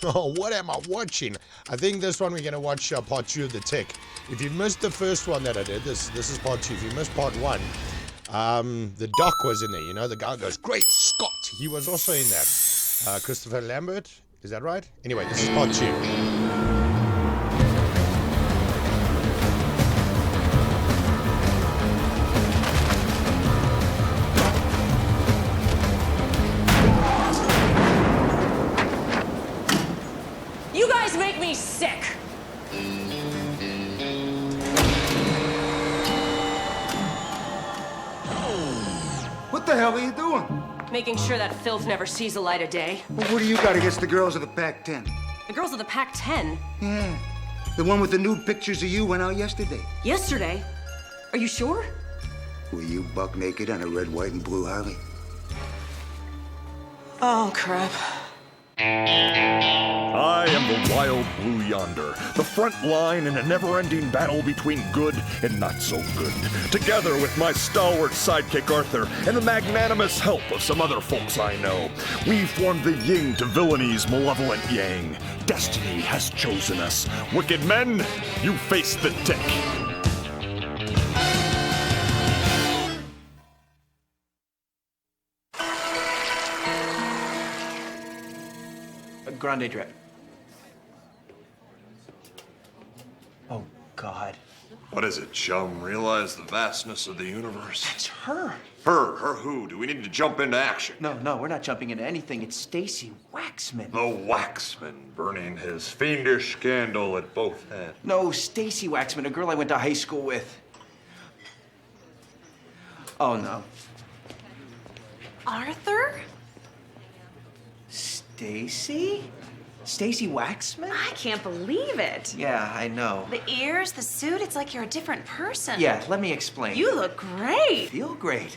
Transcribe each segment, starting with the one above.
Oh, what am I watching? I think this one we're going to watch part 2 of The Tick. If you missed the first one that I did, this is part 2. If you missed part 1, the doc was in there. You know, the guy goes, "Great Scott!" He was also in that. Christopher Lambert, is that right? Anyway, this is part 2. Sick. What the hell are you doing? Making sure that filth never sees the light of day. Well, what do you got against the girls of the Pac-10? The girls of the Pac-10? Yeah. The one with the nude pictures of you went out yesterday. Yesterday? Are you sure? Were you buck naked on a red, white, and blue Harley? Oh, crap. I am the wild blue yonder, the front line in a never-ending battle between good and not so good. Together with my stalwart sidekick Arthur and the magnanimous help of some other folks I know, we formed the yin to villainy,'s malevolent yang. Destiny has chosen us. Wicked men, you face the tick. Grande drip. Oh, God. What is it, chum? Realize the vastness of the universe? That's her. Her who? Do we need to jump into action? No, we're not jumping into anything. It's Stacy Waxman. The Waxman burning his fiendish candle at both ends. No, Stacy Waxman, a girl I went to high school with. Oh, no. Arthur? Stacy? Stacy Waxman? I can't believe it. Yeah, I know. The ears, the suit, it's like you're a different person. Yeah, let me explain. You look great. Feel great.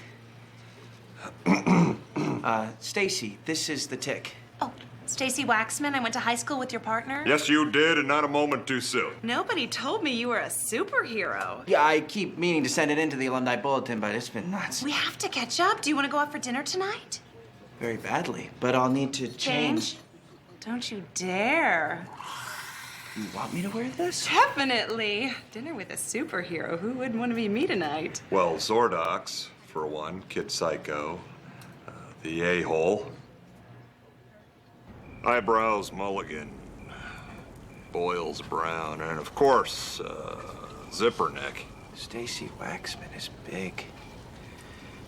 Stacy, this is the Tick. Oh, Stacy Waxman, I went to high school with your partner. Yes, you did, and not a moment too soon. Nobody told me you were a superhero. Yeah, I keep meaning to send it into the alumni bulletin, but it's been nuts. We have to catch up. Do you want to go out for dinner tonight? Very badly, but I'll need to change. Don't you dare. You want me to wear this? Definitely. Dinner with a superhero. Who wouldn't want to be me tonight? Well, Zordox, for one, Kid Psycho, the A-hole, eyebrows mulligan, boils brown, and of course, zipper neck. Stacy Waxman is big.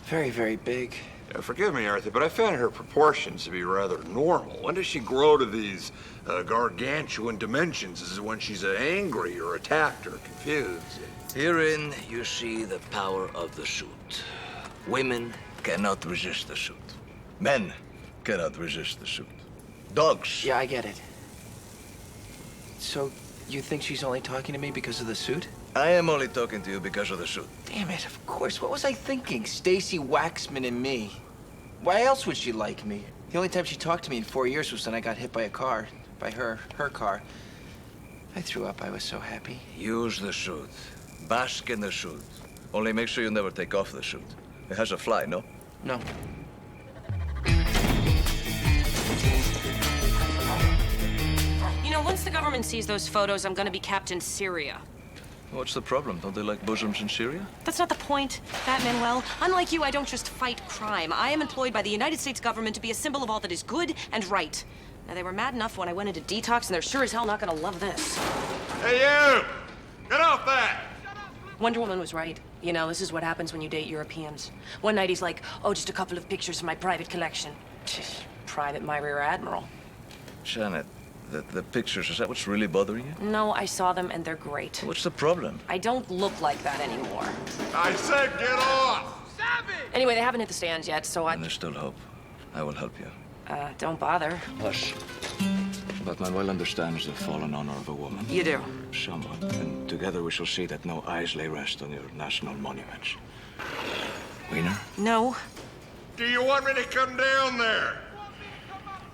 Very, very big. Yeah, forgive me, Arthur, but I found her proportions to be rather normal. When does she grow to these gargantuan dimensions? Is it when she's angry or attacked or confused? Herein you see the power of the suit. Women cannot resist the suit. Men cannot resist the suit. Dogs. Yeah, I get it. So, you think she's only talking to me because of the suit? I am only talking to you because of the suit. Damn it, of course. What was I thinking? Stacy Waxman and me. Why else would she like me? The only time she talked to me in 4 years was when I got hit by a car. By her car. I threw up. I was so happy. Use the suit. Bask in the suit. Only make sure you never take off the suit. It has a fly, no? No. You know, once the government sees those photos, I'm gonna be Captain Syria. What's the problem? Don't they like bosoms in Syria? That's not the point, Fat Manuel. Unlike you, I don't just fight crime. I am employed by the United States government to be a symbol of all that is good and right. Now, they were mad enough when I went into detox, and they're sure as hell not gonna love this. Hey, you! Get off that! Wonder Woman was right. You know, this is what happens when you date Europeans. One night he's like, oh, just a couple of pictures from my private collection. Private my rear admiral. Janet, the pictures, is that what's really bothering you? No, I saw them, and they're great. What's the problem? I don't look like that anymore. I said get off! Anyway, they haven't hit the stands yet, so And there's still hope. I will help you. Don't bother. Hush. But Manuel understands the fallen honor of a woman. You do? Somewhat. And together we shall see that no eyes lay rest on your national monuments. Wiener? No. Do you want me to come down there?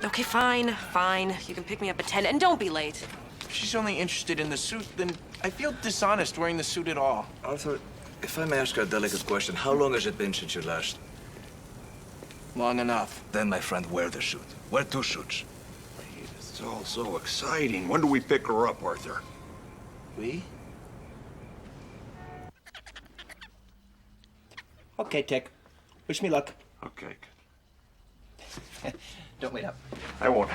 Okay, fine. You can pick me up at 10, and don't be late. If she's only interested in the suit, then I feel dishonest wearing the suit at all. Arthur, if I may ask a delicate question, how long has it been since you last? Long enough. Then, my friend, wear the suit. Wear two suits. So all so exciting. When do we pick her up, Arthur? We? Okay, Tick. Wish me luck. Okay. Don't wait up. I won't.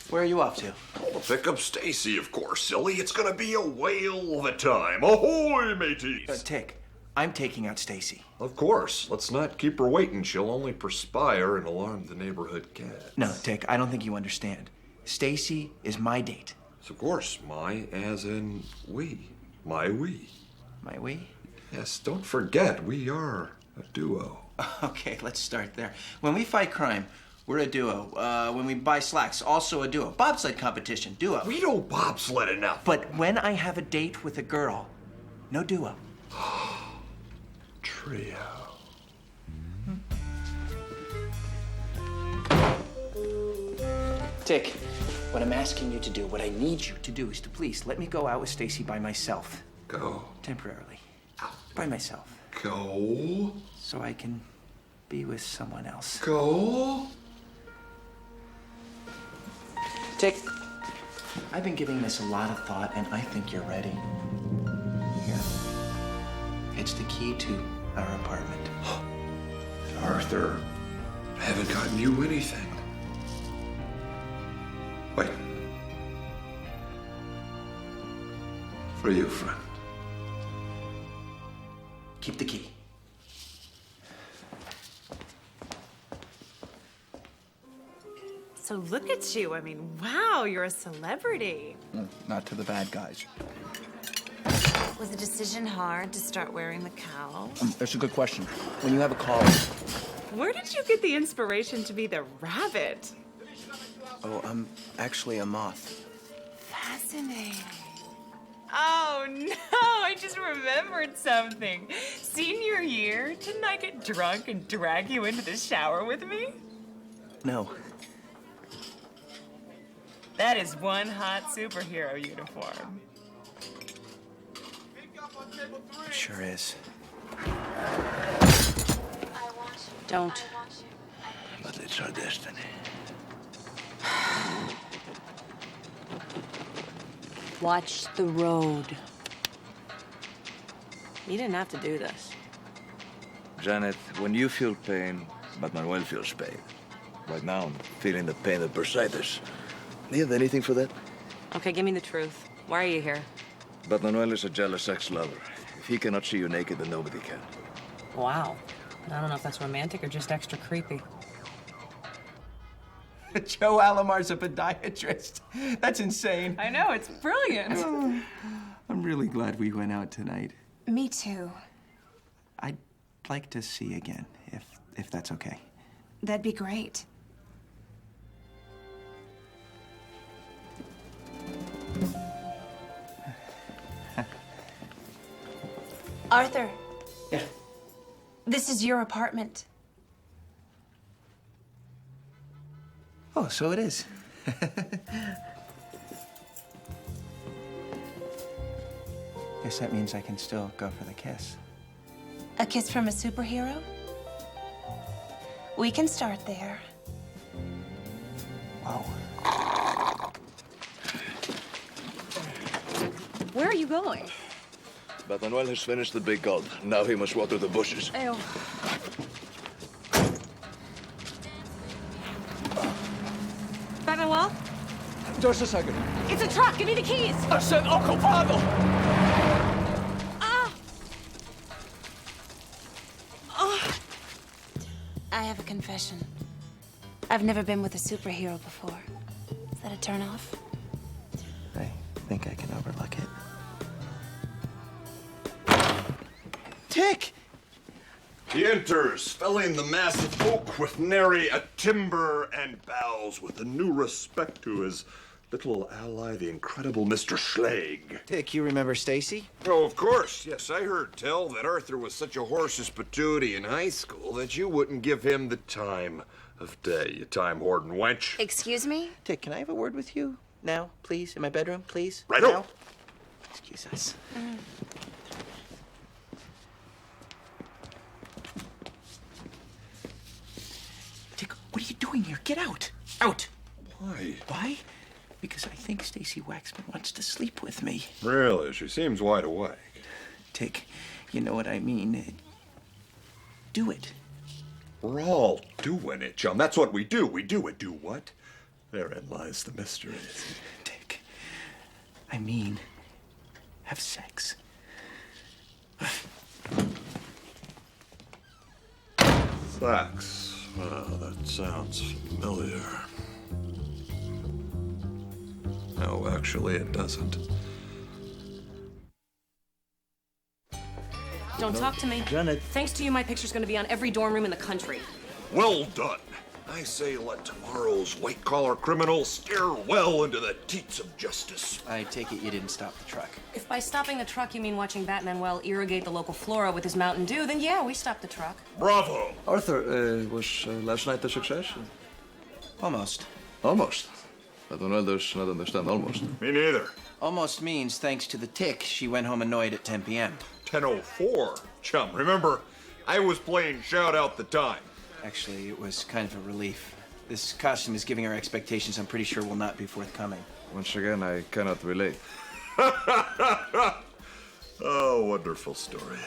Where are you off to? I'll pick up Stacy, of course, silly. It's gonna be a whale of a time. Ahoy, mateys! Tick, I'm taking out Stacy. Of course. Let's not keep her waiting. She'll only perspire and alarm the neighborhood cats. No, Tick, I don't think you understand. Stacy is my date. Of course, my as in we. My we. My we? Yes, don't forget, we are a duo. Okay, let's start there. When we fight crime, we're a duo. When we buy slacks, also a duo. Bobsled competition, duo. We don't bobsled enough. But when I have a date with a girl, no duo. Trio. Tick, what I'm asking you to do, what I need you to do is to please let me go out with Stacy by myself. Go. Temporarily. By myself. Go. So I can be with someone else. Go. Tick, I've been giving this a lot of thought, and I think you're ready. Here. It's the key to our apartment. Arthur, I haven't gotten you anything. Wait. For you, friend. Keep the key. So look at you. I mean, wow, you're a celebrity. Not to the bad guys. Was the decision hard to start wearing the cowl? That's a good question. When you have a call. Where did you get the inspiration to be the rabbit? Oh, I'm actually a moth. Fascinating. Oh no, I just remembered something. Senior year, didn't I get drunk and drag you into the shower with me? No. That is one hot superhero uniform. It sure is. Don't. But it's our destiny. Watch the road. You didn't have to do this. Janet, when you feel pain, but Manuel feels pain. Right now, I'm feeling the pain of bursitis. Do you have anything for that? Okay, give me the truth. Why are you here? But Manuel is a jealous ex-lover. If he cannot see you naked, then nobody can. Wow. I don't know if that's romantic or just extra creepy. Joe Alamar's a podiatrist. That's insane. I know, it's brilliant. I'm really glad we went out tonight. Me too. I'd like to see you again, if that's okay. That'd be great. Arthur. Yeah. This is your apartment. Oh, so it is. Guess that means I can still go for the kiss. A kiss from a superhero? We can start there. Whoa. Where are you going? But Manuel has finished the big gulp. Now he must water the bushes. Ew. Manuel? Just a second. It's a truck. Give me the keys. I said ocupado. I have a confession. I've never been with a superhero before. Is that a turnoff? I think I can overlook it. Tick! He enters, felling the massive oak with nary a timber, and bows with a new respect to his little ally, the incredible Mr. Schlegg. Tick, you remember Stacy? Oh, of course. Yes, I heard tell that Arthur was such a horse's patootie in high school that you wouldn't give him the time of day, you time-hoarding wench. Excuse me? Tick, can I have a word with you now, please? In my bedroom, please? Righto. Now? Excuse us. Tick, what are you doing here? Get out! Out! Why? Why? Because I think Stacy Waxman wants to sleep with me. Really? She seems wide awake. Tick, you know what I mean. Do it. We're all doing it, chum. That's what we do. We do it. Do what? Therein lies the mystery. Tick, I mean, have sex. Sex. Well, that sounds familiar. No, actually, it doesn't. Don't talk to me. Janet. Thanks to you, my picture's gonna be on every dorm room in the country. Well done. I say let tomorrow's white-collar criminals stare well into the teats of justice. I take it you didn't stop the truck. If by stopping the truck you mean watching Batman irrigate the local flora with his Mountain Dew, then yeah, we stopped the truck. Bravo. Arthur, was last night a success? Almost. Almost. I don't not understand almost. Me neither. Almost means thanks to the Tick, she went home annoyed at 10 p.m. 10:04. Chum, remember, I was playing Shout Out the Time. Actually, it was kind of a relief. This costume is giving her expectations I'm pretty sure will not be forthcoming. Once again, I cannot relate. Oh, wonderful story.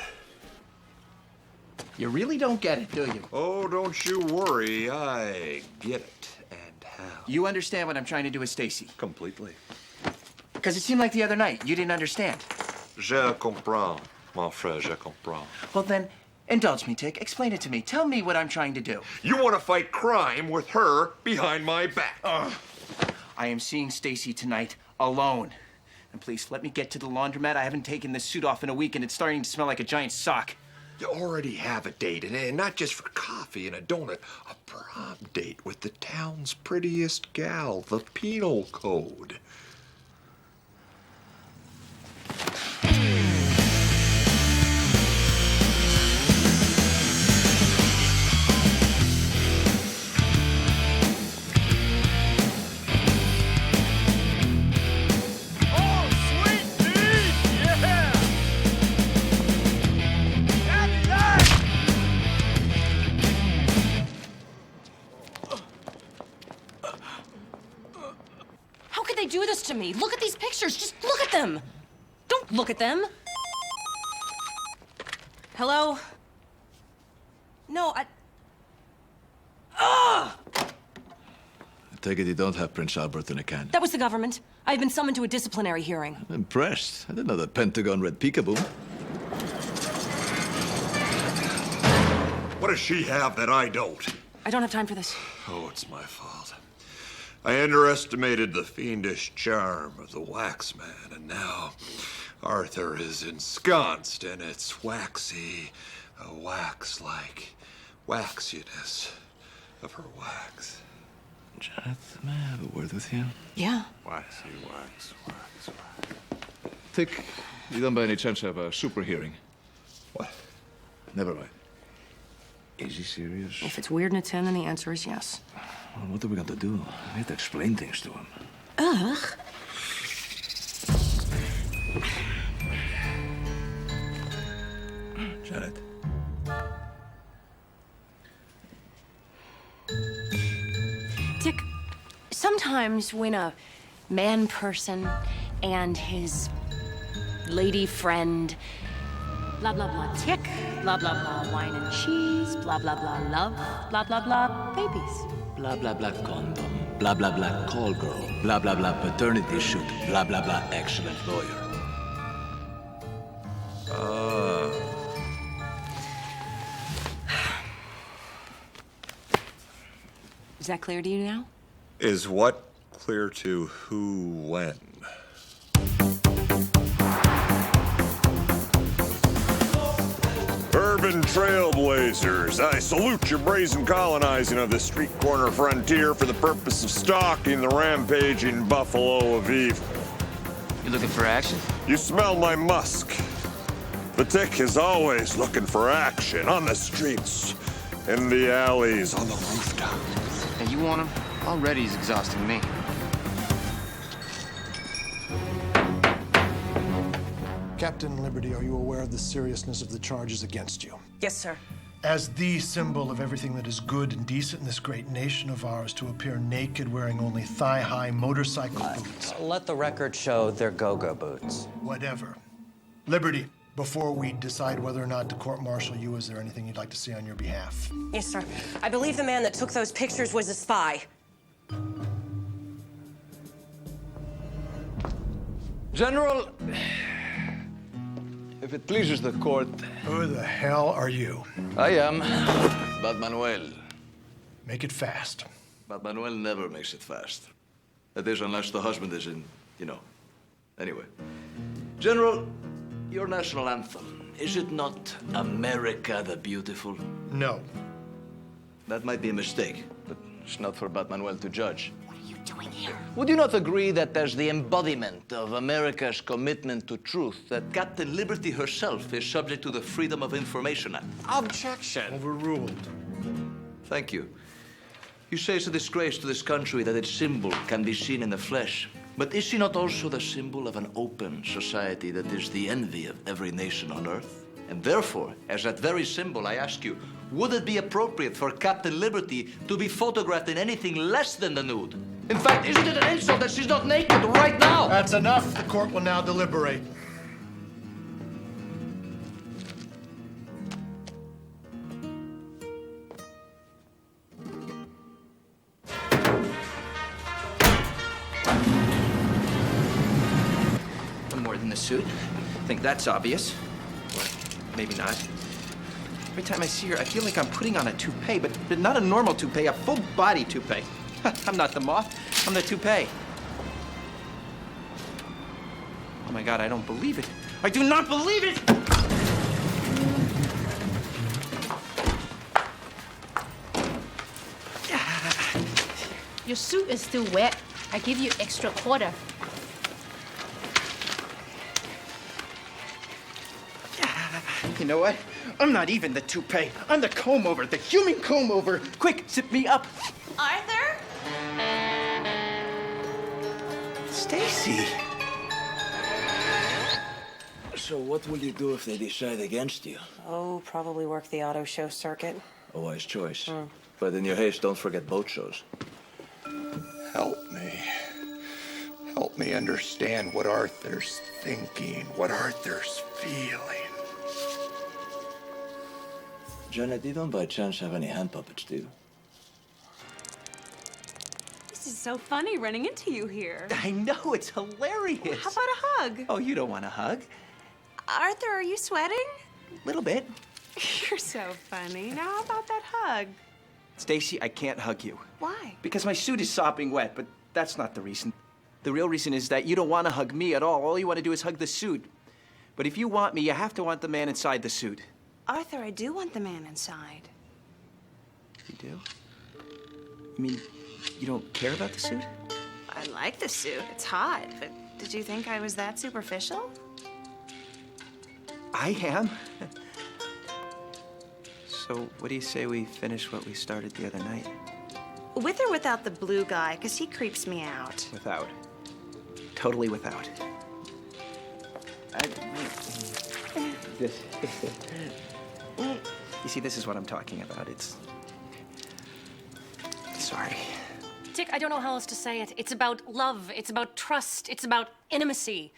You really don't get it, do you? Oh, don't you worry. I get it. And how? You understand what I'm trying to do with Stacy. Completely. Because it seemed like the other night you didn't understand. Je comprends, mon frère, je comprends. Well then, indulge me, Tick. Explain it to me. Tell me what I'm trying to do. You want to fight crime with her behind my back. I am seeing Stacy tonight alone. And please, let me get to the laundromat. I haven't taken this suit off in a week and it's starting to smell like a giant sock. You already have a date, and not just for coffee and a donut. A prom date with the town's prettiest gal, the penal code. How could they do this to me? Look at these pictures. Just look at them. Don't look at them. Hello? No, I take it you don't have Prince Albert in a can. That was the government. I've been summoned to a disciplinary hearing. I'm impressed. I didn't know the Pentagon read peekaboo. What does she have that I don't? I don't have time for this. Oh, it's my fault. I underestimated the fiendish charm of the wax man, and now Arthur is ensconced in its waxy, wax-like waxiness of her wax. Janet, may I have a word with you? Yeah. Waxy wax, wax, wax. Tick, you don't by any chance have a super hearing? What? Never mind. Is he serious? If it's weird and a 10, then the answer is yes. Well, what are we going to do? We have to explain things to him. Ugh. Janet. Dick, sometimes when a man person and his lady friend, blah, blah, blah, tick, blah, blah, blah, wine and cheese, blah, blah, blah, love, blah, blah, blah, babies. Blah, blah, blah, condom. Blah, blah, blah, call girl. Blah, blah, blah, paternity shoot. Blah, blah, blah, excellent lawyer. Is that clear to you now? Is what clear to who when? Urban trailblazers, I salute your brazen colonizing of the street corner frontier for the purpose of stalking the rampaging buffalo of evil. You looking for action? You smell my musk. The Tick is always looking for action on the streets, in the alleys, on the rooftops. Hey, you want him? Already he's exhausting me. Captain Liberty, are you aware of the seriousness of the charges against you? Yes, sir. as the symbol of everything that is good and decent in this great nation of ours, to appear naked wearing only thigh-high motorcycle boots. Let the record show they're go-go boots. Whatever. Liberty, before we decide whether or not to court-martial you, is there anything you'd like to see on your behalf? Yes, sir. I believe the man that took those pictures was a spy. General, if it pleases the court... Who the hell are you? I am Bad Manuel. Make it fast. Bad Manuel never makes it fast. That is, unless the husband is in, you know. Anyway. General, your national anthem, is it not America the Beautiful? No. That might be a mistake, but it's not for Bad Manuel to judge. What are you doing here? Would you not agree that as the embodiment of America's commitment to truth, that Captain Liberty herself is subject to the Freedom of Information Act? Objection. Overruled. Thank you. You say it's a disgrace to this country that its symbol can be seen in the flesh. But is she not also the symbol of an open society that is the envy of every nation on earth? And therefore, as that very symbol, I ask you, would it be appropriate for Captain Liberty to be photographed in anything less than the nude? In fact, isn't it an insult that she's not naked right now? That's enough. The court will now deliberate. More than the suit. I think that's obvious. Or maybe not. Every time I see her, I feel like I'm putting on a toupee, but not a normal toupee, a full-body toupee. I'm not the moth, I'm the toupee. Oh my God, I don't believe it. I do not believe it! Your suit is still wet. I give you extra quarter. You know what? I'm not even the toupee. I'm the comb-over, the human comb-over. Quick, zip me up. Arthur? Stacy. So what will you do if they decide against you? Oh, probably work the auto show circuit. A wise choice. But in your haste, don't forget boat shows. Help me. Help me understand what Arthur's thinking, what Arthur's feeling. Janet, you don't by chance have any hand puppets, do you? This is so funny running into you here. I know, it's hilarious. How about a hug? Oh, you don't want a hug? Arthur, are you sweating? Little bit. You're so funny. Now, how about that hug? Stacy, I can't hug you. Why? Because my suit is sopping wet, but that's not the reason. The real reason is that you don't want to hug me at all. All you want to do is hug the suit. But if you want me, you have to want the man inside the suit. Arthur, I do want the man inside. You do? I mean, you don't care about the suit? I like the suit. It's hot. But did you think I was that superficial? I am. So, what do you say we finish what we started the other night? With or without the blue guy? Because he creeps me out. Without. Totally without. You see, this is what I'm talking about. It's... Sorry. Dick, I don't know how else to say it. It's about love. It's about trust. It's about intimacy.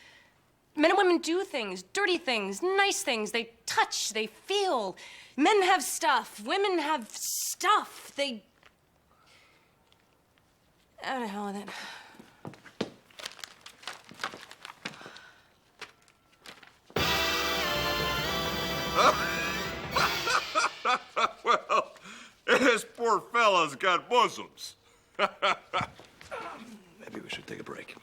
Men and women do things, dirty things, nice things. They touch, they feel. Men have stuff. Women have stuff. They... Out of hell with it. Well, this poor fella's got bosoms. Maybe we should take a break.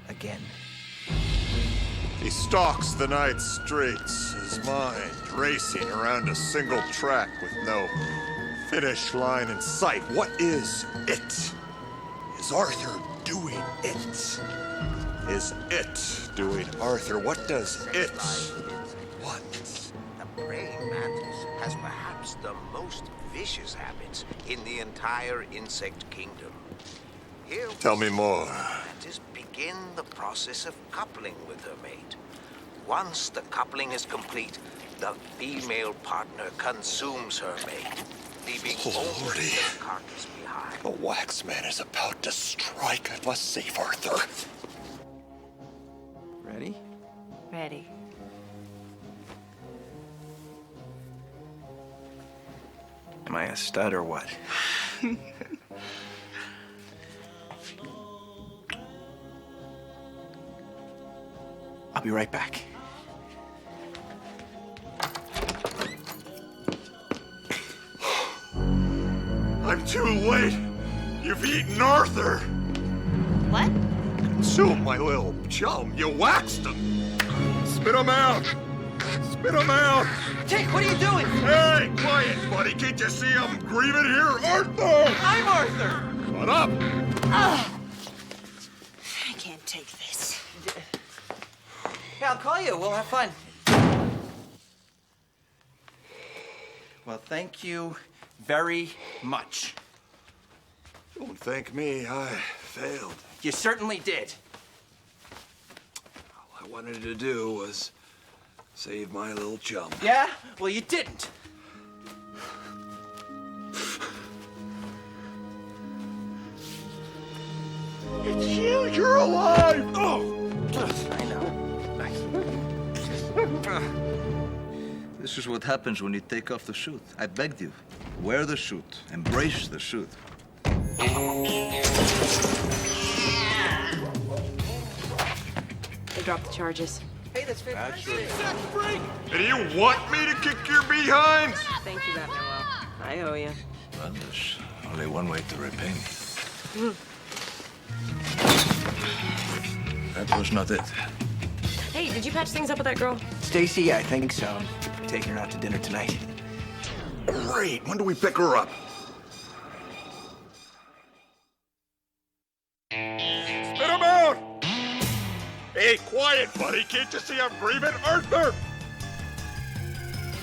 Again. He stalks the night streets, his mind racing around a single track with no finish line in sight. What is it? Is Arthur doing it? Is it doing Arthur? What does it want? The praying mantis has perhaps the most vicious habits in the entire insect kingdom. Here Tell me more. scientists begin the process of coupling with her mate. Once the coupling is complete, the female partner consumes her mate, leaving only the carcass behind. The Waxman is about to strike. I must save Arthur. Ready? Ready. Am I a stud or what? I'll be right back. I'm too late. You've eaten Arthur. What? Consume my little chum. You waxed him. Spit him out. Spit him out. Tick, what are you doing? Hey, quiet, buddy. Can't you see I'm grieving here? Arthur! I'm Arthur. Shut up. I can't take this. Yeah, I'll call you. We'll have fun. Well, thank you very much. Don't thank me. I failed. You certainly did. All I wanted to do was save my little chum. Yeah? Well, you didn't. It's you. You're alive. Oh. I know. This is what happens when you take off the suit. I begged you. Wear the suit. Embrace the suit. They dropped the charges. Hey, that's fantastic. And you want me to kick your behind? Thank you, that Noel. I owe you. Well, there's only one way to repay me. That was not it. Hey, did you patch things up with that girl? Stacy, I think so. I'm taking her out to dinner tonight. Great. When do we pick her up? Spit him out! Hey, quiet, buddy. Can't you see I'm breathing? Arthur!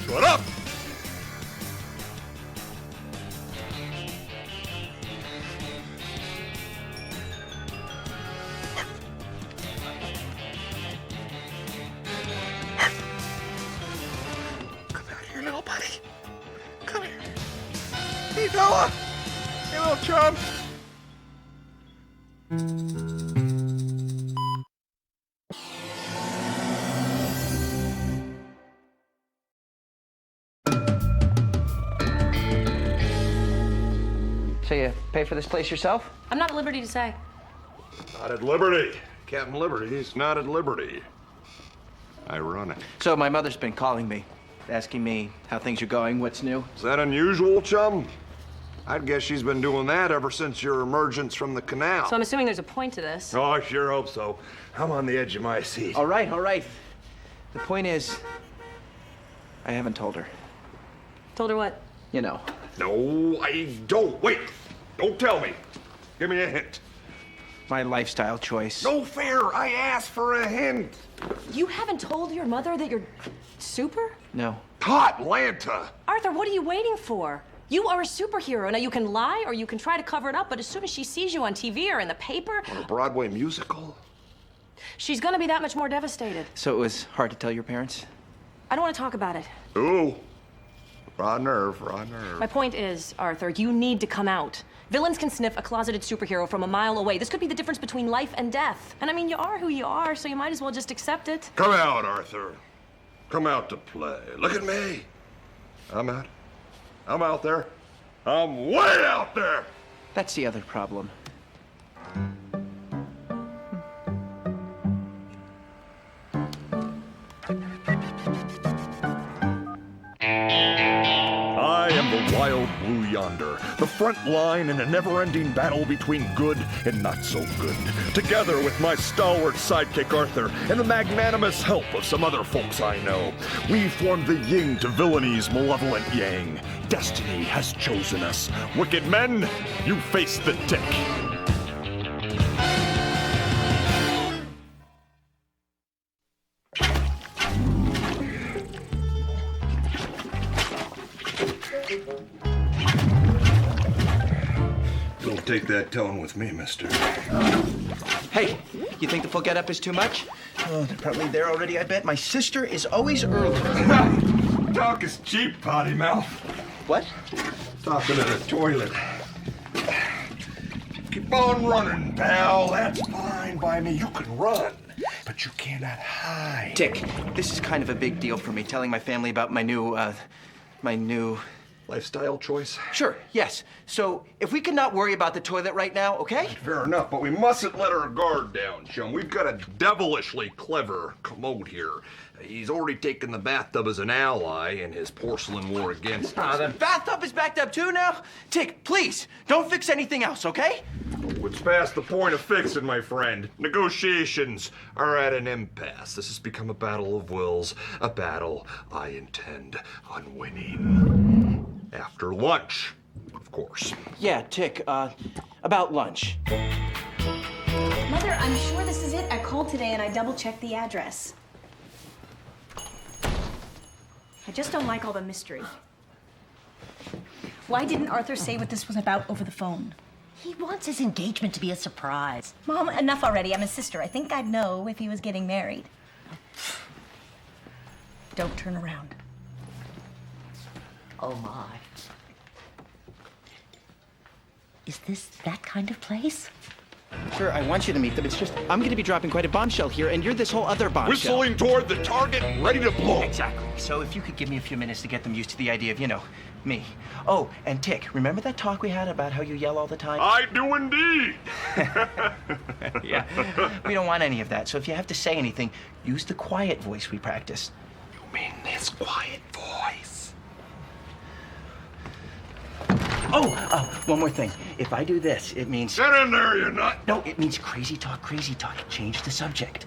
Shut up! Come out here, little buddy. Come here. Hey, fella! Hey, little chum! So you pay for this place yourself? I'm not at liberty to say. Not at liberty. Captain Liberty's not at liberty. I run it. So my mother's been calling me, asking me how things are going, what's new. Is that unusual, chum? I'd guess she's been doing that ever since your emergence from the canal. So I'm assuming there's a point to this. Oh, I sure hope so. I'm on the edge of my seat. All right, all right. The point is, I haven't told her. Told her what? You know. No, I don't. Wait. Don't tell me. Give me a hint. My lifestyle choice. No fair. I asked for a hint. You haven't told your mother that you're super? No. Hot Lanta. Arthur, what are you waiting for? You are a superhero. Now, you can lie or you can try to cover it up, but as soon as she sees you on TV or in the paper... On a Broadway musical? She's gonna be that much more devastated. So it was hard to tell your parents? I don't want to talk about it. Ooh. Raw nerve, raw nerve. My point is, Arthur, you need to come out. Villains can sniff a closeted superhero from a mile away. This could be the difference between life and death. And I mean, you are who you are, so you might as well just accept it. Come out, Arthur. Come out to play. Look at me. I'm out. I'm out there. I'm way out there. That's the other problem. I am the wild blue yonder, the front line in a never-ending battle between good and not so good. Together with my stalwart sidekick Arthur and the magnanimous help of some other folks I know, we form the yin to villainy,'s malevolent yang. Destiny has chosen us. Wicked men, you face the tick. Don't take that tone with me, mister. Hey, you think the full getup is too much? Oh, they're probably there already, I bet. My sister is always early. Talk is cheap, potty mouth. What? Talking in the toilet. Keep on running, pal. That's fine by me. You can run, but you cannot hide. Dick, this is kind of a big deal for me, telling my family about my new lifestyle choice? Sure, yes. So, if we could not worry about the toilet right now, okay? Fair enough, but we mustn't let our guard down, chum. We've got a devilishly clever commode here. He's already taken the bathtub as an ally in his porcelain war against us. The bathtub is backed up too now? Dick, please, don't fix anything else, okay? It's past the point of fixing, my friend. Negotiations are at an impasse. This has become a battle of wills, a battle I intend on winning. After lunch, of course. Yeah, Tick, about lunch. Mother, I'm sure this is it. I called today and I double-checked the address. I just don't like all the mystery. Why didn't Arthur say what this was about over the phone? He wants his engagement to be a surprise. Mom, enough already. I'm his sister. I think I'd know if he was getting married. Don't turn around. Oh, my. Is this that kind of place? Sure, I want you to meet them. It's just, I'm gonna be dropping quite a bombshell here, and you're this whole other bombshell. Whistling toward the target, ready to blow. Exactly. So if you could give me a few minutes to get them used to the idea of, you know, me. Oh, and Tick, remember that talk we had about how you yell all the time? I do indeed. Yeah. We don't want any of that. So if you have to say anything, use the quiet voice we practiced. You mean this quiet voice? Oh, one more thing. If I do this, it means... Get in there, you nut! No, it means crazy talk, crazy talk. Change the subject.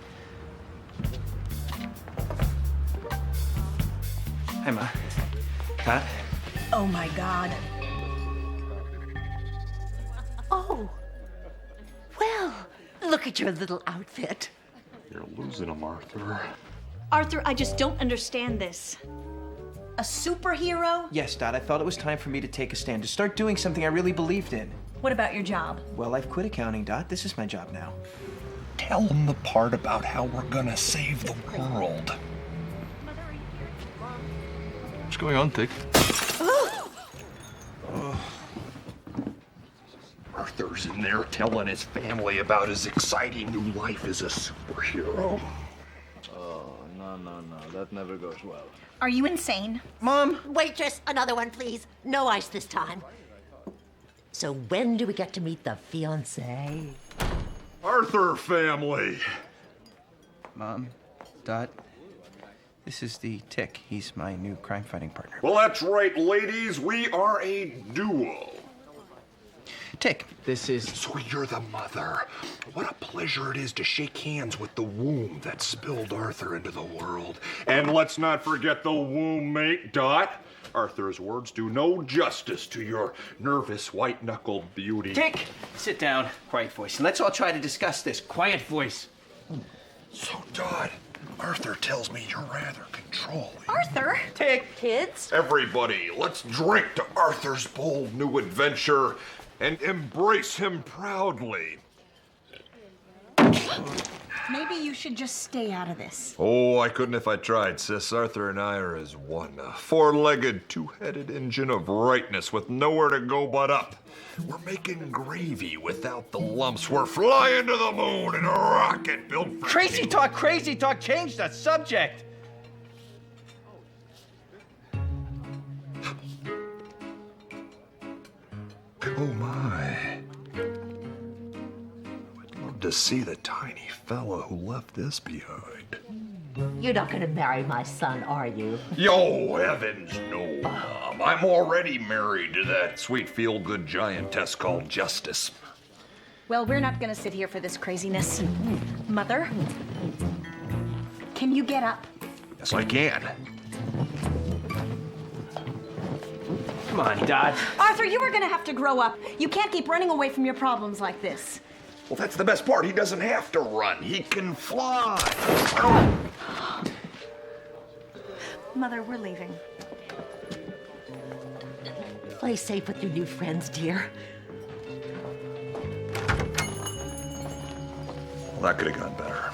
Hi, Ma. Huh? Oh, my God. Oh. Well, look at your little outfit. You're losing him, Arthur. Arthur, I just don't understand this. A superhero? Yes, Dad, I felt it was time for me to take a stand, to start doing something I really believed in. What about your job? Well, I've quit accounting, Dot. This is my job now. Tell him the part about how we're gonna save the world. What's going on, Dick? Arthur's in there telling his family about his exciting new life as a superhero. Oh, no. That never goes well. Are you insane? Mom! Waitress, another one, please. No ice this time. So when do we get to meet the fiancé? Arthur family. Mom, Dot, this is the Tick. He's my new crime-fighting partner. Well, that's right, ladies. We are a duo. Tick, this is... So you're the mother. What a pleasure it is to shake hands with the womb that spilled Arthur into the world. And let's not forget the womb mate, Dot. Arthur's words do no justice to your nervous, white-knuckled beauty. Tick, sit down. Quiet voice. And let's all try to discuss this. Quiet voice. So, Dot, Arthur tells me you're rather controlling. Arthur? Tick. Kids? Everybody, let's drink to Arthur's bold new adventure and embrace him proudly. Maybe you should just stay out of this. Oh, I couldn't if I tried, sis. Arthur and I are as one, a four-legged, two-headed engine of rightness with nowhere to go but up. We're making gravy without the lumps. We're flying to the moon in a rocket built for... Crazy talk, change the subject. Oh, my. I'd love to see the tiny fella who left this behind. You're not going to marry my son, are you? Yo, heavens, no, Mom. I'm already married to that sweet feel-good giantess called Justice. Well, we're not gonna sit here for this craziness. Mother? Can you get up? Yes, I can. Come on, Dot. Arthur, you are gonna have to grow up. You can't keep running away from your problems like this. Well, that's the best part. He doesn't have to run. He can fly. Mother, we're leaving. Play safe with your new friends, dear. Well, that could have gone better.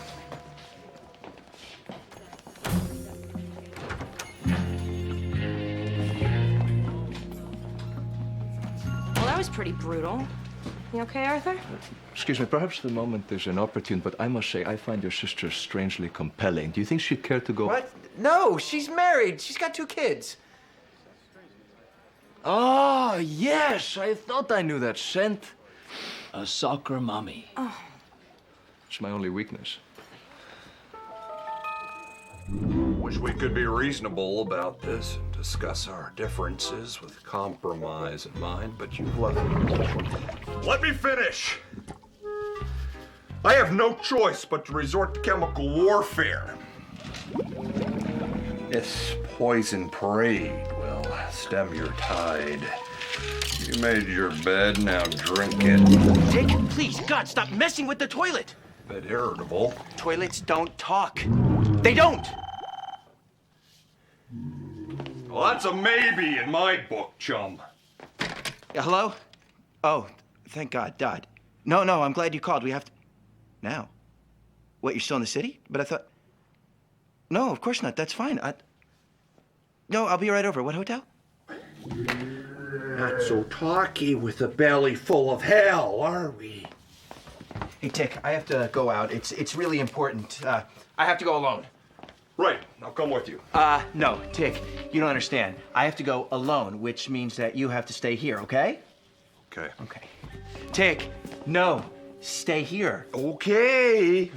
Well, that was pretty brutal. You okay, Arthur? Excuse me, perhaps the moment is inopportune, but I must say I find your sister strangely compelling. Do you think she'd care to go? What? No, she's married. She's got 2 kids. Ah, yes, I thought I knew that scent. A soccer mommy. Oh. It's my only weakness. Wish we could be reasonable about this and discuss our differences with compromise in mind, but you've left me. Let me finish! I have no choice but to resort to chemical warfare. This poison parade will stem your tide. You made your bed, now drink it. Dick, please, God, stop messing with the toilet. Bit irritable. Toilets don't talk. They don't. Well, that's a maybe in my book, chum. Hello? Oh, thank God, Dad. No, I'm glad you called. We have to... Now? What, you're still in the city? But I thought... No, of course not. That's fine. No, I'll be right over. What hotel? Not so talky with a belly full of hell, are we? Hey, Tick, I have to go out. It's really important. I have to go alone. Right, I'll come with you. No, Tick, you don't understand. I have to go alone, which means that you have to stay here, okay? Okay. Okay. Tick, no, stay here. Okay.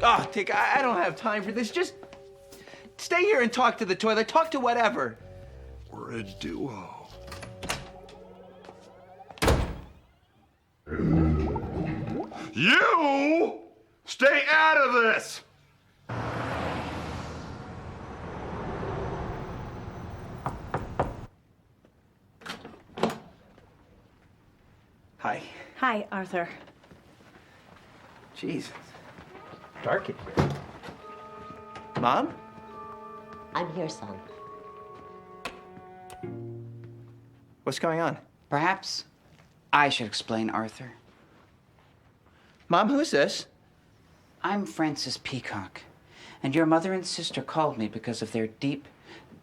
Oh, Tick, I don't have time for this. Just stay here and talk to the toilet. Talk to whatever. We're a duo. You stay out of this! Hi. Hi, Arthur. Jeez. Dark in here. Mom? I'm here, son. What's going on? Perhaps I should explain, Arthur. Mom, who's this? I'm Francis Peacock, and your mother and sister called me because of their deep,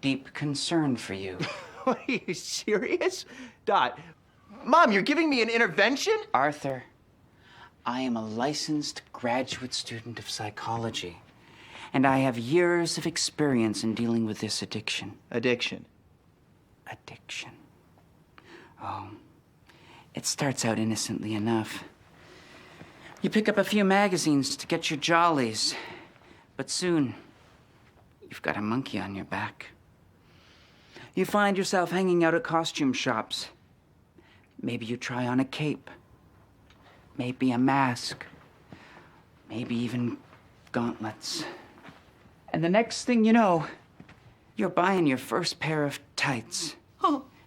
deep concern for you. Are you serious? Dot, Mom, you're giving me an intervention? Arthur, I am a licensed graduate student of psychology, and I have years of experience in dealing with this addiction. Addiction? Addiction. Oh, it starts out innocently enough. You pick up a few magazines to get your jollies, but soon you've got a monkey on your back. You find yourself hanging out at costume shops. Maybe you try on a cape, maybe a mask, maybe even gauntlets. And the next thing you know, you're buying your first pair of tights.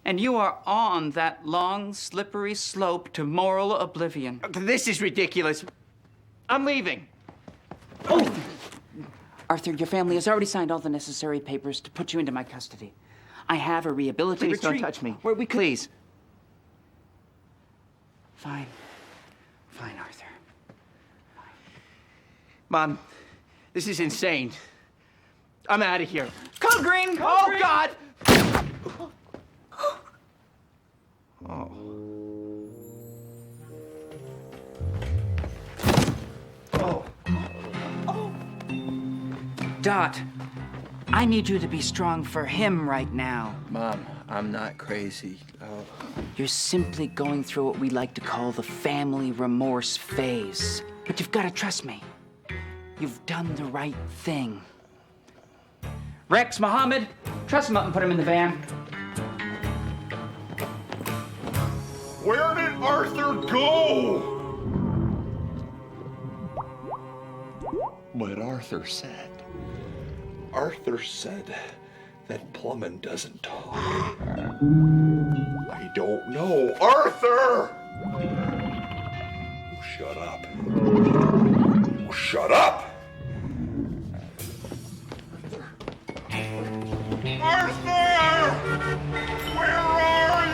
And you are on that long, slippery slope to moral oblivion. This is ridiculous. I'm leaving. Oh! Arthur, your family has already signed all the necessary papers to put you into my custody. I have a rehabilitative Please don't retreat touch me. where we could... Please. Fine. Fine, Arthur. Mom, this is insane. I'm out of here. Call Green! Oh, God! Oh. Dot, I need you to be strong for him right now. Mom, I'm not crazy. Oh. You're simply going through what we like to call the family remorse phase. But you've got to trust me. You've done the right thing. Rex, Mohammed, truss him up and put him in the van. Where did Arthur go? But Arthur said that plumbing doesn't talk. I don't know. Arthur! Shut up. Shut up! Arthur! Where are you?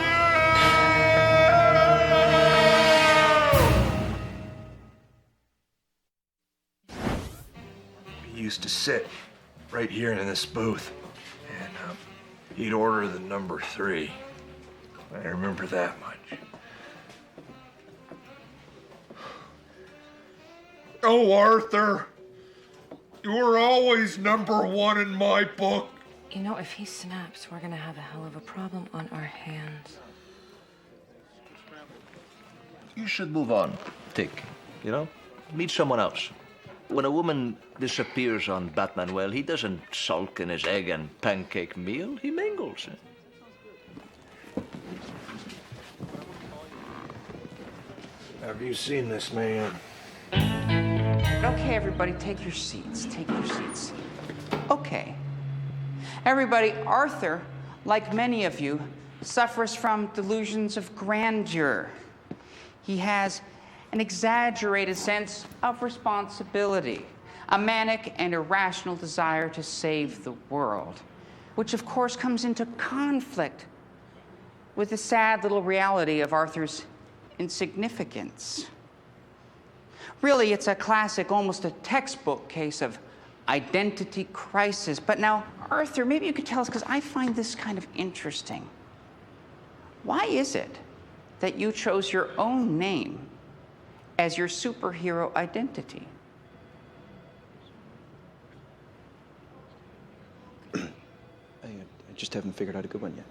he used to sit right here in this booth, and he'd order the number 3. I remember that much. Oh, Arthur, you were always number 1 in my book. You know, if he snaps, we're gonna have a hell of a problem on our hands. You should move on, Tick. You know? Meet someone else. When a woman disappears on Batman, well, he doesn't sulk in his egg and pancake meal. He mingles. Have you seen this man? Okay, everybody, take your seats. Take your seats. Okay. Everybody, Arthur, like many of you, suffers from delusions of grandeur. He has an exaggerated sense of responsibility, a manic and irrational desire to save the world, which of course comes into conflict with the sad little reality of Arthur's insignificance. Really, it's a classic, almost a textbook case of identity crisis. But now, Arthur, maybe you could tell us, because I find this kind of interesting. Why is it that you chose your own name as your superhero identity? I just haven't figured out a good one yet.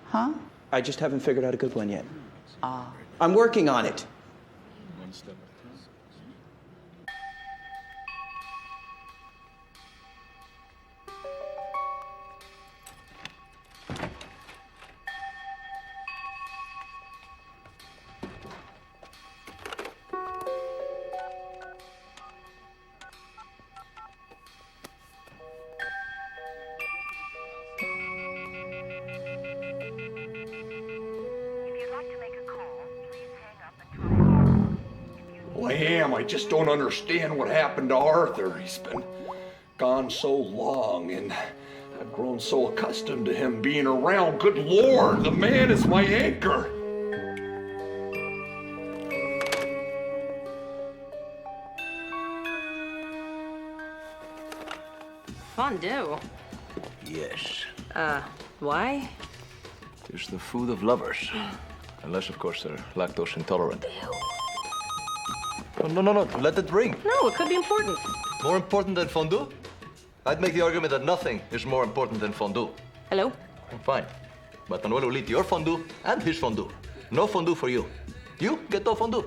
Huh? I just haven't figured out a good one yet. I'm working on it. One step. I just don't understand what happened to Arthur. He's been gone so long, and I've grown so accustomed to him being around. Good Lord, the man is my anchor. Fondue? Yes. Why? It's the food of lovers. Unless, of course, they're lactose intolerant. No, let it ring. No, it could be important. More important than fondue? I'd make the argument that nothing is more important than fondue. Hello? Fine. But Manuel will eat your fondue and his fondue. No fondue for you. You get no fondue.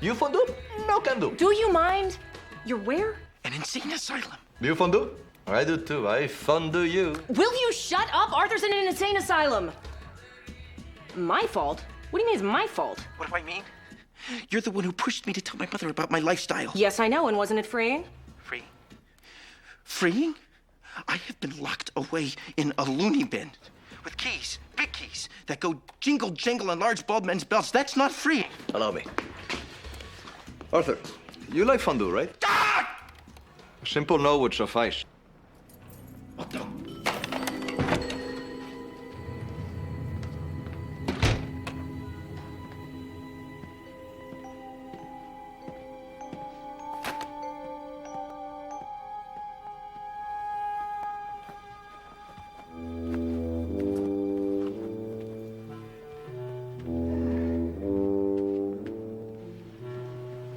You fondue? No can do. Do you mind? You're where? An insane asylum. You fondue? I do too. I fondue you. Will you shut up? Arthur's in an insane asylum. My fault? What do you mean it's my fault? What do I mean? You're the one who pushed me to tell my mother about my lifestyle. Yes, I know, and wasn't it freeing? Free? Freeing? I have been locked away in a loony bin with keys, big keys, that go jingle jangle on large bald men's belts. That's not free. Allow me. Arthur, you like fondue, right? Ah! A simple no would suffice. What the?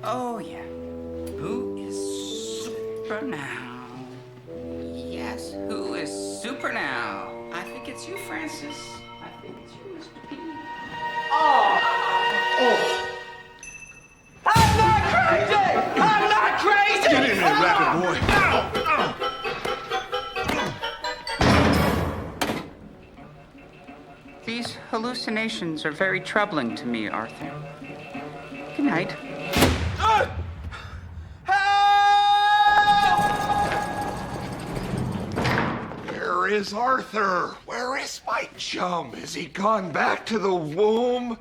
Oh, yeah. Who is super now? Yes, who is super now? I think it's you, Francis. I think it's you, Mr. P. Oh! I'm not crazy! I'm not crazy! Get in there, rabbit boy. These hallucinations are very troubling to me, Arthur. Good night. Where is Arthur? Where is my chum? Has he gone back to the womb?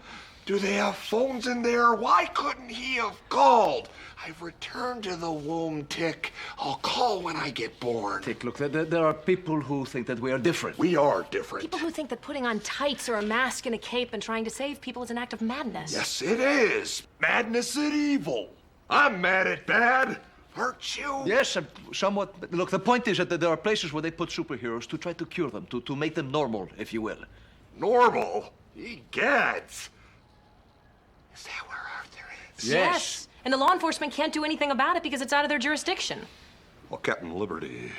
Do they have phones in there? Why couldn't he have called? I've returned to the womb, Tick. I'll call when I get bored. Tick, look, there are people who think that we are different. We are different. People who think that putting on tights or a mask and a cape and trying to save people is an act of madness. Yes, it is. Madness at evil. I'm mad at bad. hurt you? Yes, somewhat. But look, the point is that there are places where they put superheroes to try to cure them, to make them normal, if you will. Normal? Egads. Is that where Arthur is? Yes. And the law enforcement can't do anything about it because it's out of their jurisdiction. Well, Captain Liberty,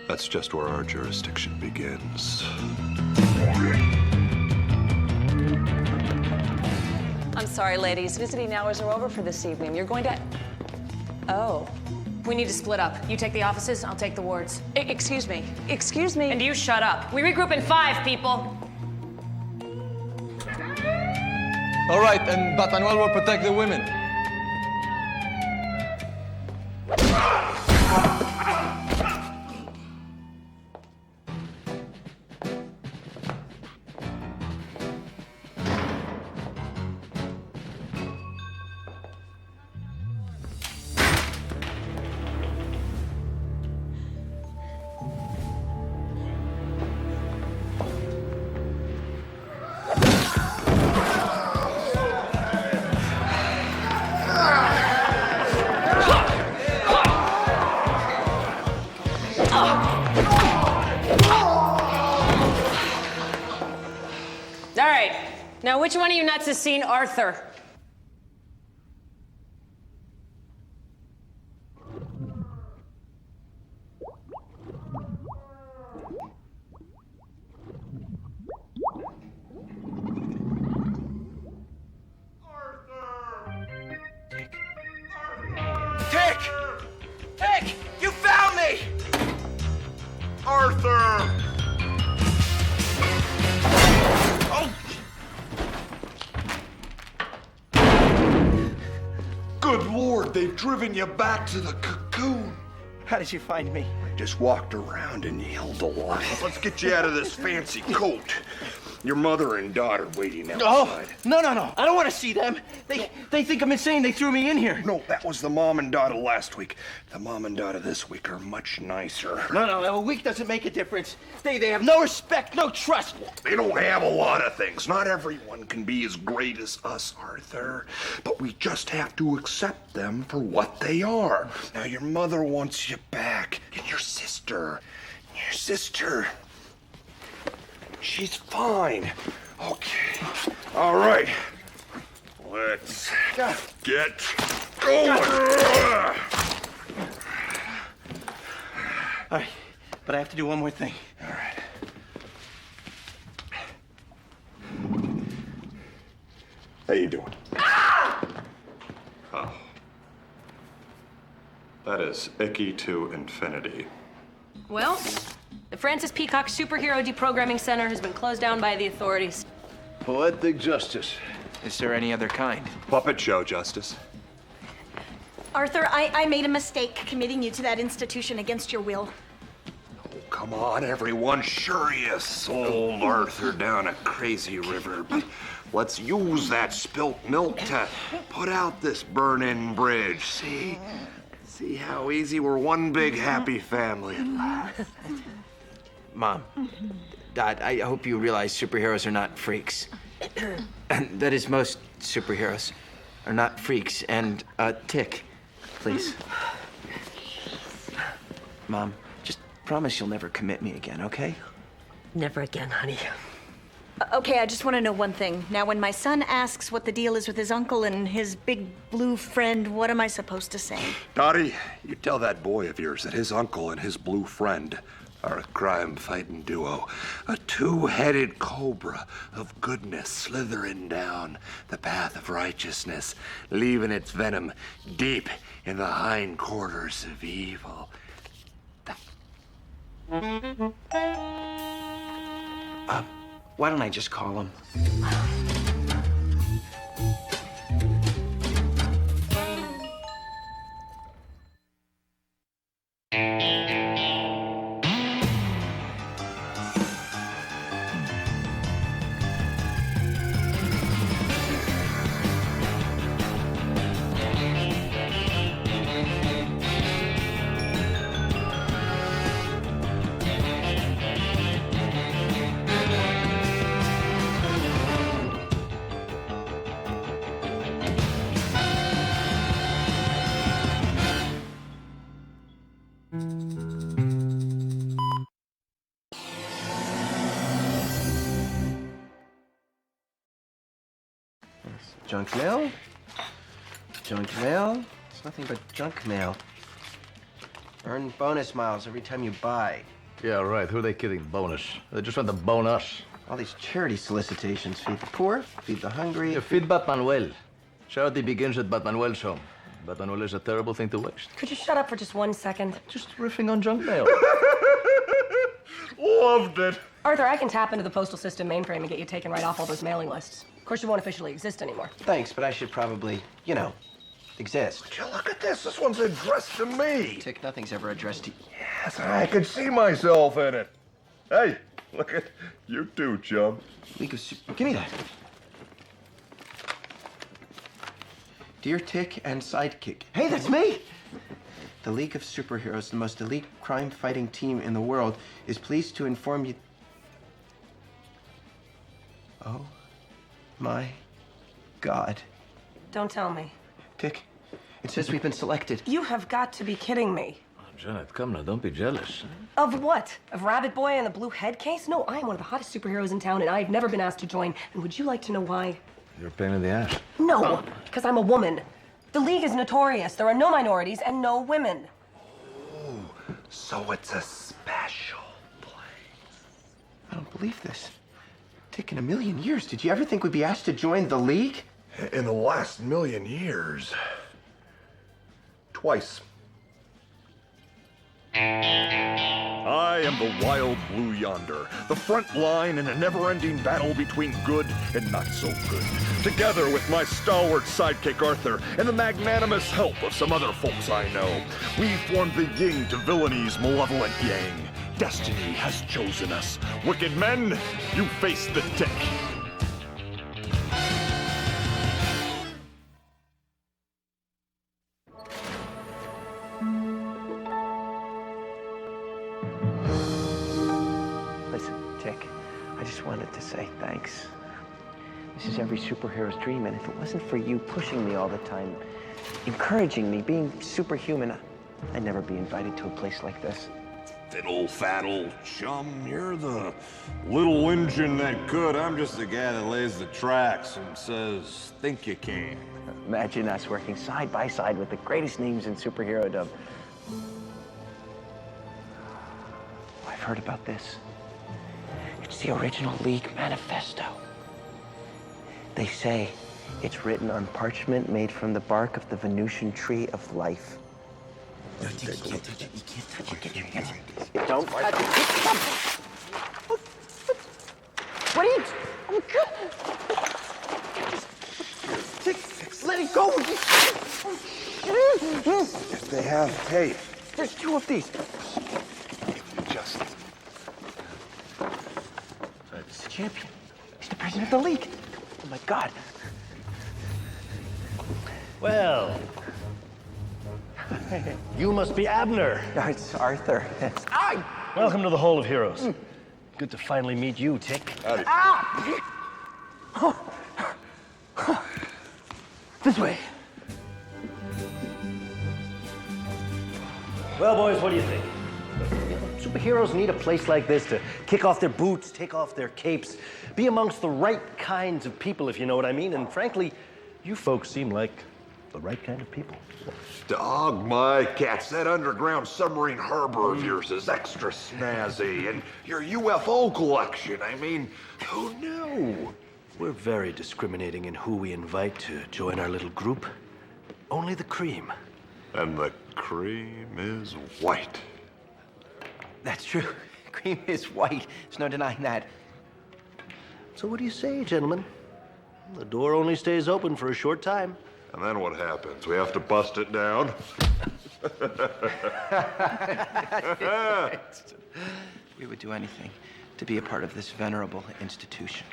that's just where our jurisdiction begins. I'm sorry, ladies. Visiting hours are over for this evening. You're going to... Oh. We need to split up. You take the offices, I'll take the wards. Excuse me. Excuse me. And you shut up. We regroup in 5, people. All right, and Batanuel will protect the women. All right. Now, which one of you nuts has seen Arthur? Dick! Dick! You found me! Arthur! Oh! Good Lord, they've driven you back to the cocoon. How did you find me? I just walked around and yelled a lot. Let's get you out of this fancy coat. Your mother and daughter waiting outside. Oh, no. I don't want to see them. They think I'm insane. They threw me in here. No, that was the mom and daughter last week. The mom and daughter this week are much nicer. No, a week doesn't make a difference. They have no respect, no trust. They don't have a lot of things. Not everyone can be as great as us, Arthur. But we just have to accept them for what they are. Now, your mother wants you back. And your sister. She's fine. Okay. All right. Let's get going. All right, but I have to do one more thing. All right. How you doing? Oh. That is icky to infinity. Well, the Francis Peacock Superhero Deprogramming Center has been closed down by the authorities. Poetic justice. Is there any other kind? Puppet show justice. Arthur, I made a mistake committing you to that institution against your will. Come on, everyone. Sure, you sold Arthur down a crazy river, but let's use that spilt milk to put out this burning bridge. See how easy we're one big happy family at last. Mom, Dad, I hope you realize superheroes are not freaks. That is, most superheroes are not freaks. And, Tick, please. Mom, just promise you'll never commit me again, okay? Never again, honey. Okay, I just want to know one thing. Now, when my son asks what the deal is with his uncle and his big blue friend, what am I supposed to say? Dottie, you tell that boy of yours that his uncle and his blue friend are a crime-fighting duo. A two-headed cobra of goodness slithering down the path of righteousness, leaving its venom deep in the hindquarters of evil. Why don't I just call him? Junk mail? Junk mail? It's nothing but junk mail. Earn bonus miles every time you buy. Yeah, right. Who are they kidding? Bonus. They just want to bone us. All these charity solicitations. Feed the poor, feed the hungry. Yeah, feed Bat Manuel. Charity begins at Bat Manuel's home. Bat Manuel is a terrible thing to waste. Could you shut up for just 1 second? Just riffing on junk mail. Loved it. Arthur, I can tap into the postal system mainframe and get you taken right off all those mailing lists. Of course, you won't officially exist anymore. Thanks, but I should probably, you know, exist. Would you look at this? This one's addressed to me. Tick, nothing's ever addressed to you. Yes, I could see myself in it. Hey, look at you too, chum. League of Give me that. Dear Tick and Sidekick. Hey, that's me! The League of Superheroes, the most elite crime-fighting team in the world, is pleased to inform you... Oh, my God. Don't tell me. Tick, it says we've been selected. You have got to be kidding me. Oh, Janet, come now. Don't be jealous. Of what? Of Rabbit Boy and the Blue Head case? No, I am one of the hottest superheroes in town, and I've never been asked to join. And would you like to know why? You're a pain in the ass. No, because I'm a woman. The League is notorious. There are no minorities and no women. Oh, so it's a special place. I don't believe this. Tick, in a million years, did you ever think we'd be asked to join the League? In the last million years. Twice. I am the wild blue yonder, the front line in a never-ending battle between good and not so good. Together with my stalwart sidekick Arthur and the magnanimous help of some other folks I know, we formed the yin to villainy,'s malevolent yang. Destiny has chosen us. Wicked men, you face the Tick. Wanted to say thanks. This is every superhero's dream, and if it wasn't for you pushing me all the time, encouraging me, being superhuman, I'd never be invited to a place like this. Fiddle-faddle, chum, you're the little engine that could. I'm just the guy that lays the tracks and says, think you can. Imagine us working side by side with the greatest names in superhero-dom. I've heard about this. It's the original League manifesto. They say it's written on parchment made from the bark of the Venusian tree of life. You can't touch it. You can't touch it. Get your hands. Don't touch it. What are you... Oh, God. Let it go. If they have tape. There's 2 of these. Just... He's the champion. He's the president of the league. Oh, my God. Well, you must be Abner. No, it's Arthur. Welcome to the Hall of Heroes. Good to finally meet you, Tick. This way. Well, boys, what do you think? Superheroes need a place like this to kick off their boots, take off their capes, be amongst the right kinds of people, if you know what I mean. And frankly, you folks seem like the right kind of people. Dog my cats, that underground submarine harbor of yours is extra snazzy. And your UFO collection, I mean, who knew? We're very discriminating in who we invite to join our little group. Only the cream. And the cream is white. That's true. Cream is white. There's no denying that. So what do you say, gentlemen? The door only stays open for a short time. And then what happens? We have to bust it down? We would do anything to be a part of this venerable institution.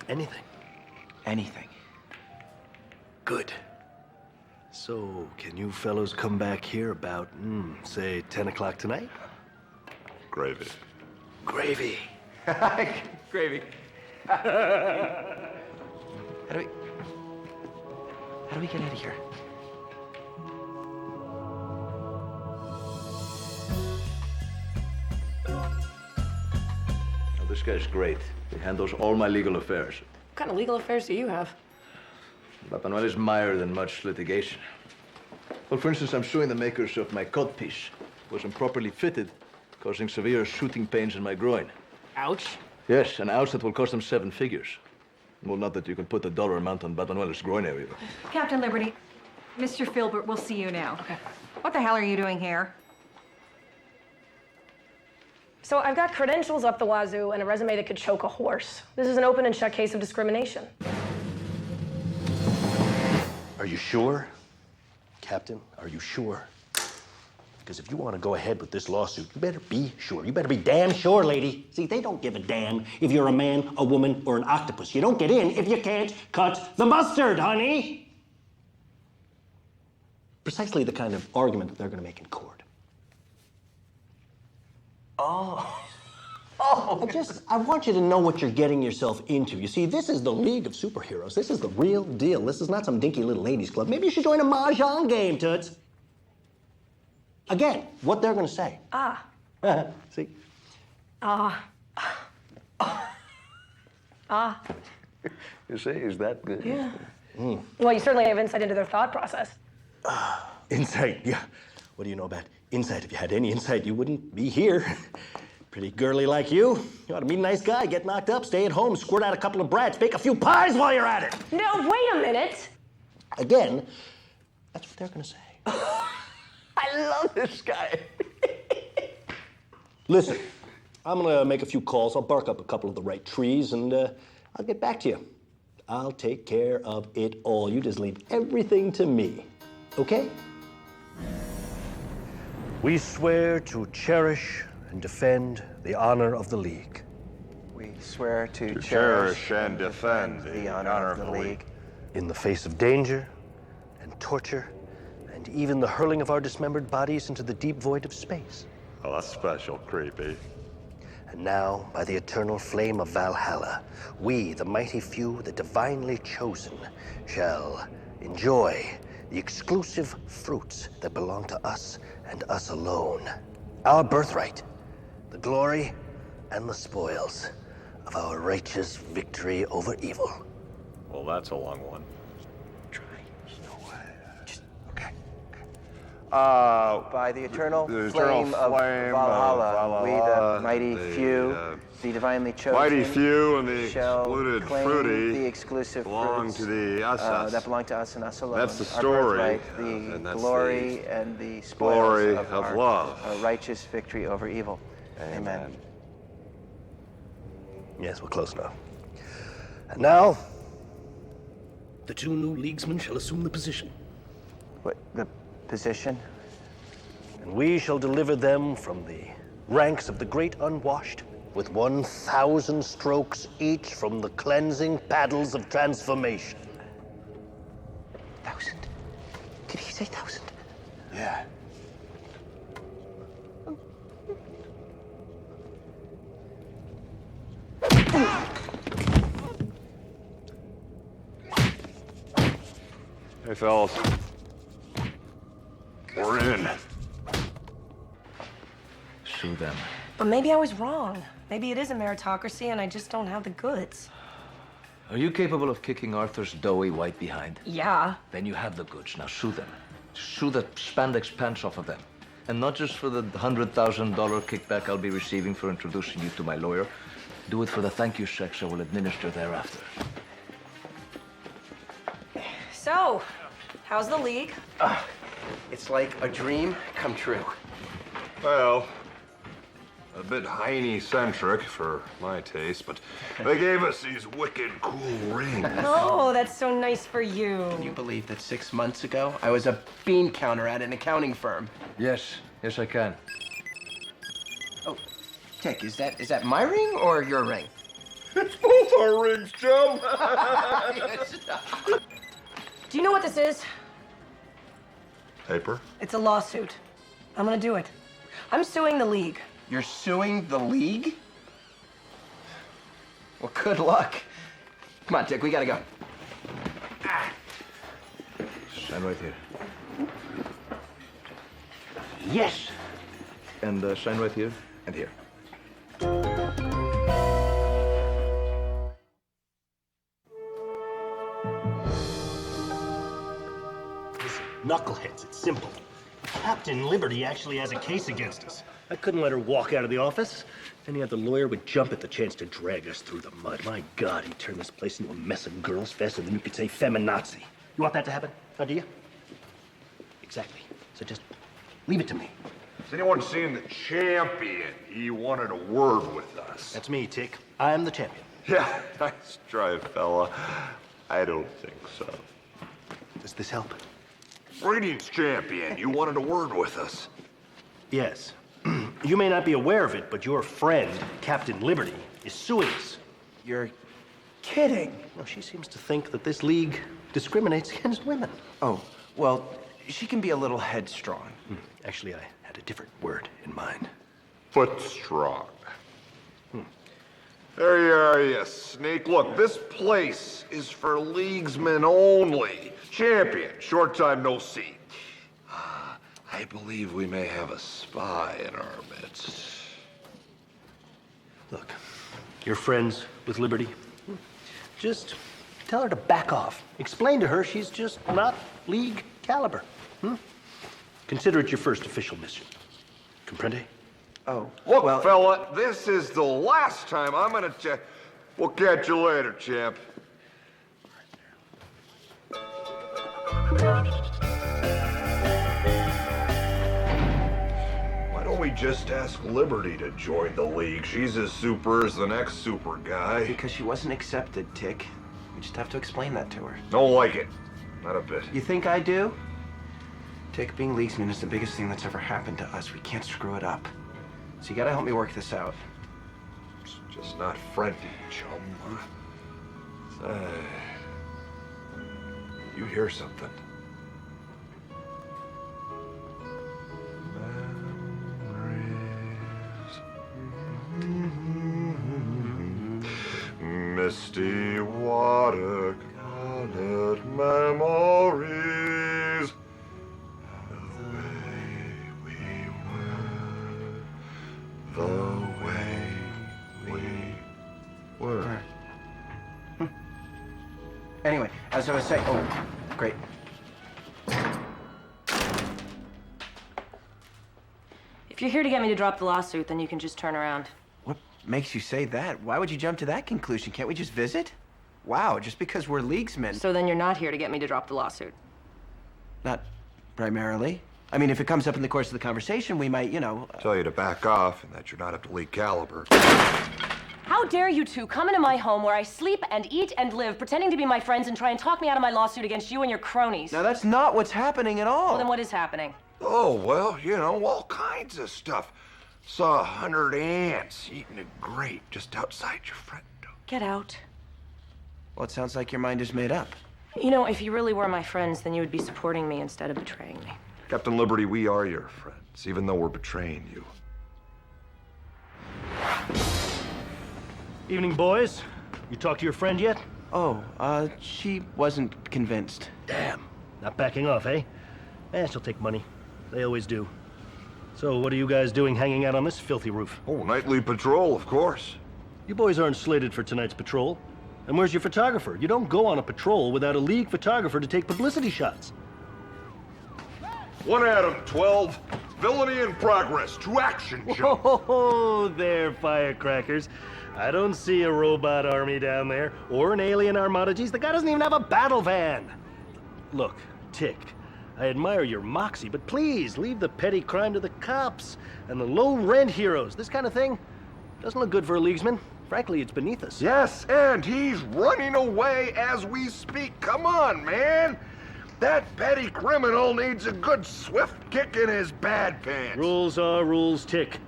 Anything? Anything. Good. So, can you fellows come back here about, say, 10 o'clock tonight? Gravy. Gravy. Gravy. How do we get out of here? this guy's great. He handles all my legal affairs. What kind of legal affairs do you have? But Manuel is mired in much litigation. Well, for instance, I'm suing the makers of my codpiece. It was improperly fitted, causing severe shooting pains in my groin. Ouch. Yes, an ouch that will cost them 7 figures. Well, not that you can put the dollar amount on Manuel's groin area. Captain Liberty, Mr. Filbert will see you now. Okay. What the hell are you doing here? So I've got credentials up the wazoo and a resume that could choke a horse. This is an open and shut case of discrimination. Are you sure? Captain, are you sure? Because if you want to go ahead with this lawsuit, you better be sure. You better be damn sure, lady. See, they don't give a damn if you're a man, a woman, or an octopus. You don't get in if you can't cut the mustard, honey. Precisely the kind of argument that they're going to make in court. I want you to know what you're getting yourself into. You see, this is the League of Superheroes. This is the real deal. This is not some dinky little ladies' club. Maybe you should join a mahjong game, Toots. Again, what they're going to say. See? You see, is that good? Yeah. Well, you certainly have insight into their thought process. Insight, yeah. What do you know about insight? If you had any insight, you wouldn't be here. Pretty girly like you. You ought to meet a nice guy, get knocked up, stay at home, squirt out a couple of brats, bake a few pies while you're at it. No, wait a minute. Again, that's what they're going to say. I love This guy. Listen, I'm going to make a few calls. I'll bark up a couple of the right trees, and I'll get back to you. I'll take care of it all. You just leave everything to me, okay? We swear to cherish and defend the honor of the League. We swear to cherish and defend the honor of the League. In the face of danger and torture and even the hurling of our dismembered bodies into the deep void of space. Oh, that's special creepy. And now, by the eternal flame of Valhalla, we, the mighty few, the divinely chosen, shall enjoy the exclusive fruits that belong to us and us alone. Our birthright, the glory and the spoils of our righteous victory over evil. Well, that's a long one. By the eternal flame of Valhalla, we, the mighty few, the divinely chosen, mighty few and the shall excluded claim fruity the exclusive belong fruits, to the us. that belong to us and us alone. That's the Our story, birthright, the and that's glory the and the spoils glory of of our, love. our righteous victory over evil. Amen. Yes, we're close enough. And now, the 2 new leaguesmen shall assume the position. What, the position? And we shall deliver them from the ranks of the great unwashed with 1,000 strokes each from the cleansing paddles of transformation. 1,000? Did he say 1,000? Yeah. Hey, fellas. We're in. Sue them. But maybe I was wrong. Maybe it is a meritocracy and I just don't have the goods. Are you capable of kicking Arthur's doughy white behind? Yeah. Then you have the goods. Now sue them. Sue the spandex pants off of them. And not just for the $100,000 kickback I'll be receiving for introducing you to my lawyer. Do it for the thank you checks I will administer thereafter. So, how's the league? It's like a dream come true. Well, a bit hiney-centric for my taste, but they gave us these wicked cool rings. Oh, that's so nice for you. Can you believe that 6 months ago, I was a bean counter at an accounting firm? Yes, yes I can. Oh, Tick, is that my ring or your ring? It's both our rings, chum. Do you know what this is? Paper? It's a lawsuit. I'm gonna do it. I'm suing the league. You're suing the league? Well, good luck. Come on, Tick, we gotta go. Sign right here. Yes! And sign right here and here. knuckleheads. It's simple. Captain Liberty actually has a case against us. I couldn't let her walk out of the office. Any other lawyer would jump at the chance to drag us through the mud. My God, he turned this place into a mess of girls faster than you could say feminazi. You want that to happen? Oh, do you? Exactly. So just leave it to me. Has anyone seen the champion? He wanted a word with us. That's me, Tick. I'm the champion. Yeah, nice try, fella. I don't think so. Does this help? Greetings, champion. You wanted a word with us. Yes. You may not be aware of it, but your friend, Captain Liberty, is suing us. You're kidding. Well, she seems to think that this league discriminates against women. Oh, well, she can be a little headstrong. Actually, I had a different word in mind. Foot strong. There you are, you snake. Look, this place is for leaguesmen only. Champion, short time no see. I believe we may have a spy in our midst. Look, you're friends with Liberty. Just tell her to back off. Explain to her she's just not league caliber. Consider it your first official mission. Comprende? Oh, look, well, fella, this is the last time I'm gonna check. We'll catch you later, champ. Why don't we just ask Liberty to join the league? She's as super as the next super guy. Because she wasn't accepted, Tick. We just have to explain that to her. Don't like it. Not a bit. You think I do? Tick, being leaguesman is the biggest thing that's ever happened to us. We can't screw it up. So you gotta help me work this out. It's just not friendly, chum. You hear something? Misty water-colored memories. The way we were. Anyway, as I was saying, oh, great. If you're here to get me to drop the lawsuit, then you can just turn around. What makes you say that? Why would you jump to that conclusion? Can't we just visit? Wow, just because we're leaguesmen. So then you're not here to get me to drop the lawsuit? Not primarily. I mean, if it comes up in the course of the conversation, we might, Tell you to back off and that you're not up to league caliber. How dare you two come into my home where I sleep and eat and live, pretending to be my friends and try and talk me out of my lawsuit against you and your cronies? Now, that's not what's happening at all. Well, then what is happening? Oh, well, all kinds of stuff. Saw 100 ants eating a grape just outside your front door. Get out. Well, it sounds like your mind is made up. If you really were my friends, then you would be supporting me instead of betraying me. Captain Liberty, we are your friends, even though we're betraying you. Evening, boys. You talked to your friend yet? Oh, she wasn't convinced. Damn. Not backing off, eh? She'll take money. They always do. So what are you guys doing hanging out on this filthy roof? Oh, nightly patrol, of course. You boys aren't slated for tonight's patrol. And where's your photographer? You don't go on a patrol without a league photographer to take publicity shots. One Adam, 12. Villainy in progress. To action, Joe. Whoa, there, firecrackers. I don't see a robot army down there, or an alien armada. Geez, the guy doesn't even have a battle van. Look, Tick, I admire your moxie, but please leave the petty crime to the cops and the low-rent heroes. This kind of thing doesn't look good for a leaguesman. Frankly, it's beneath us. Yes, and he's running away as we speak. Come on, man. That petty criminal needs a good swift kick in his bad pants. Rules are rules, Tick.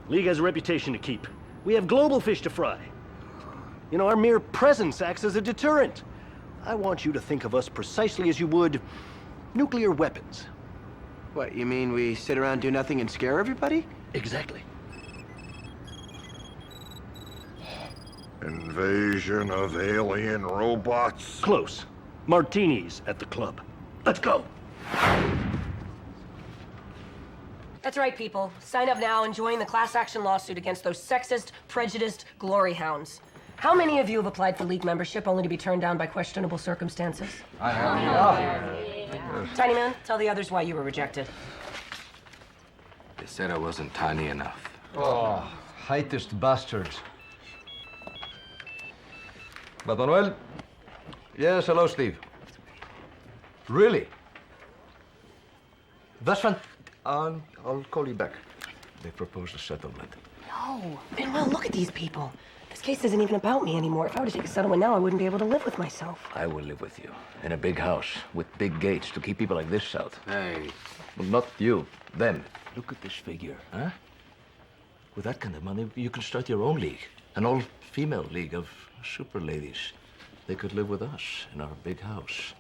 League has a reputation to keep. We have global fish to fry. Our mere presence acts as a deterrent. I want you to think of us precisely as you would nuclear weapons. What, you mean we sit around, do nothing, and scare everybody? Exactly. Invasion of alien robots. Close. Martinis at the club. Let's go. That's right, people. Sign up now and join the class action lawsuit against those sexist, prejudiced glory hounds. How many of you have applied for league membership only to be turned down by questionable circumstances? I have. Tiny Man, tell the others why you were rejected. They said I wasn't tiny enough. Oh, heightest bastards. But Manuel? Yes, hello, Steve. Really? That's fun. I'll call you back. They proposed a settlement. No. Manuel, look at these people. This case isn't even about me anymore. If I were to take a settlement now, I wouldn't be able to live with myself. I will live with you in a big house with big gates to keep people like this out. Hey. Well, not you, them. Look at this figure, huh? With that kind of money, you can start your own league. An all-female league of super ladies. They could live with us in our big house.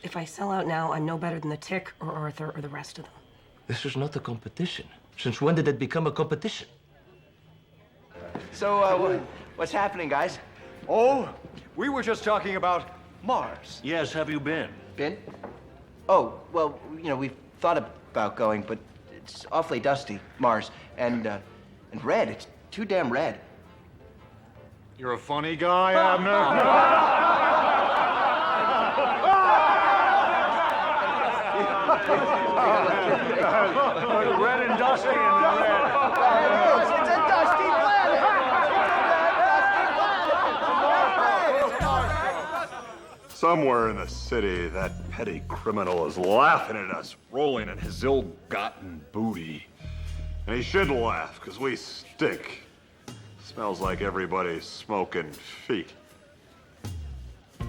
If I sell out now, I'm no better than the Tick or Arthur or the rest of them. This is not a competition. Since when did it become a competition? So, what's happening, guys? Oh, we were just talking about Mars. Yes, have you been? Been? Oh, well, you know, we've thought about going, but it's awfully dusty, Mars. And red. It's too damn red. You're a funny guy, Abner. Red and dusty and red. It's a dusty Somewhere in the city, that petty criminal is laughing at us, rolling in his ill-gotten booty. And he should laugh, because we stink. Smells like everybody's smoking feet. Yeah,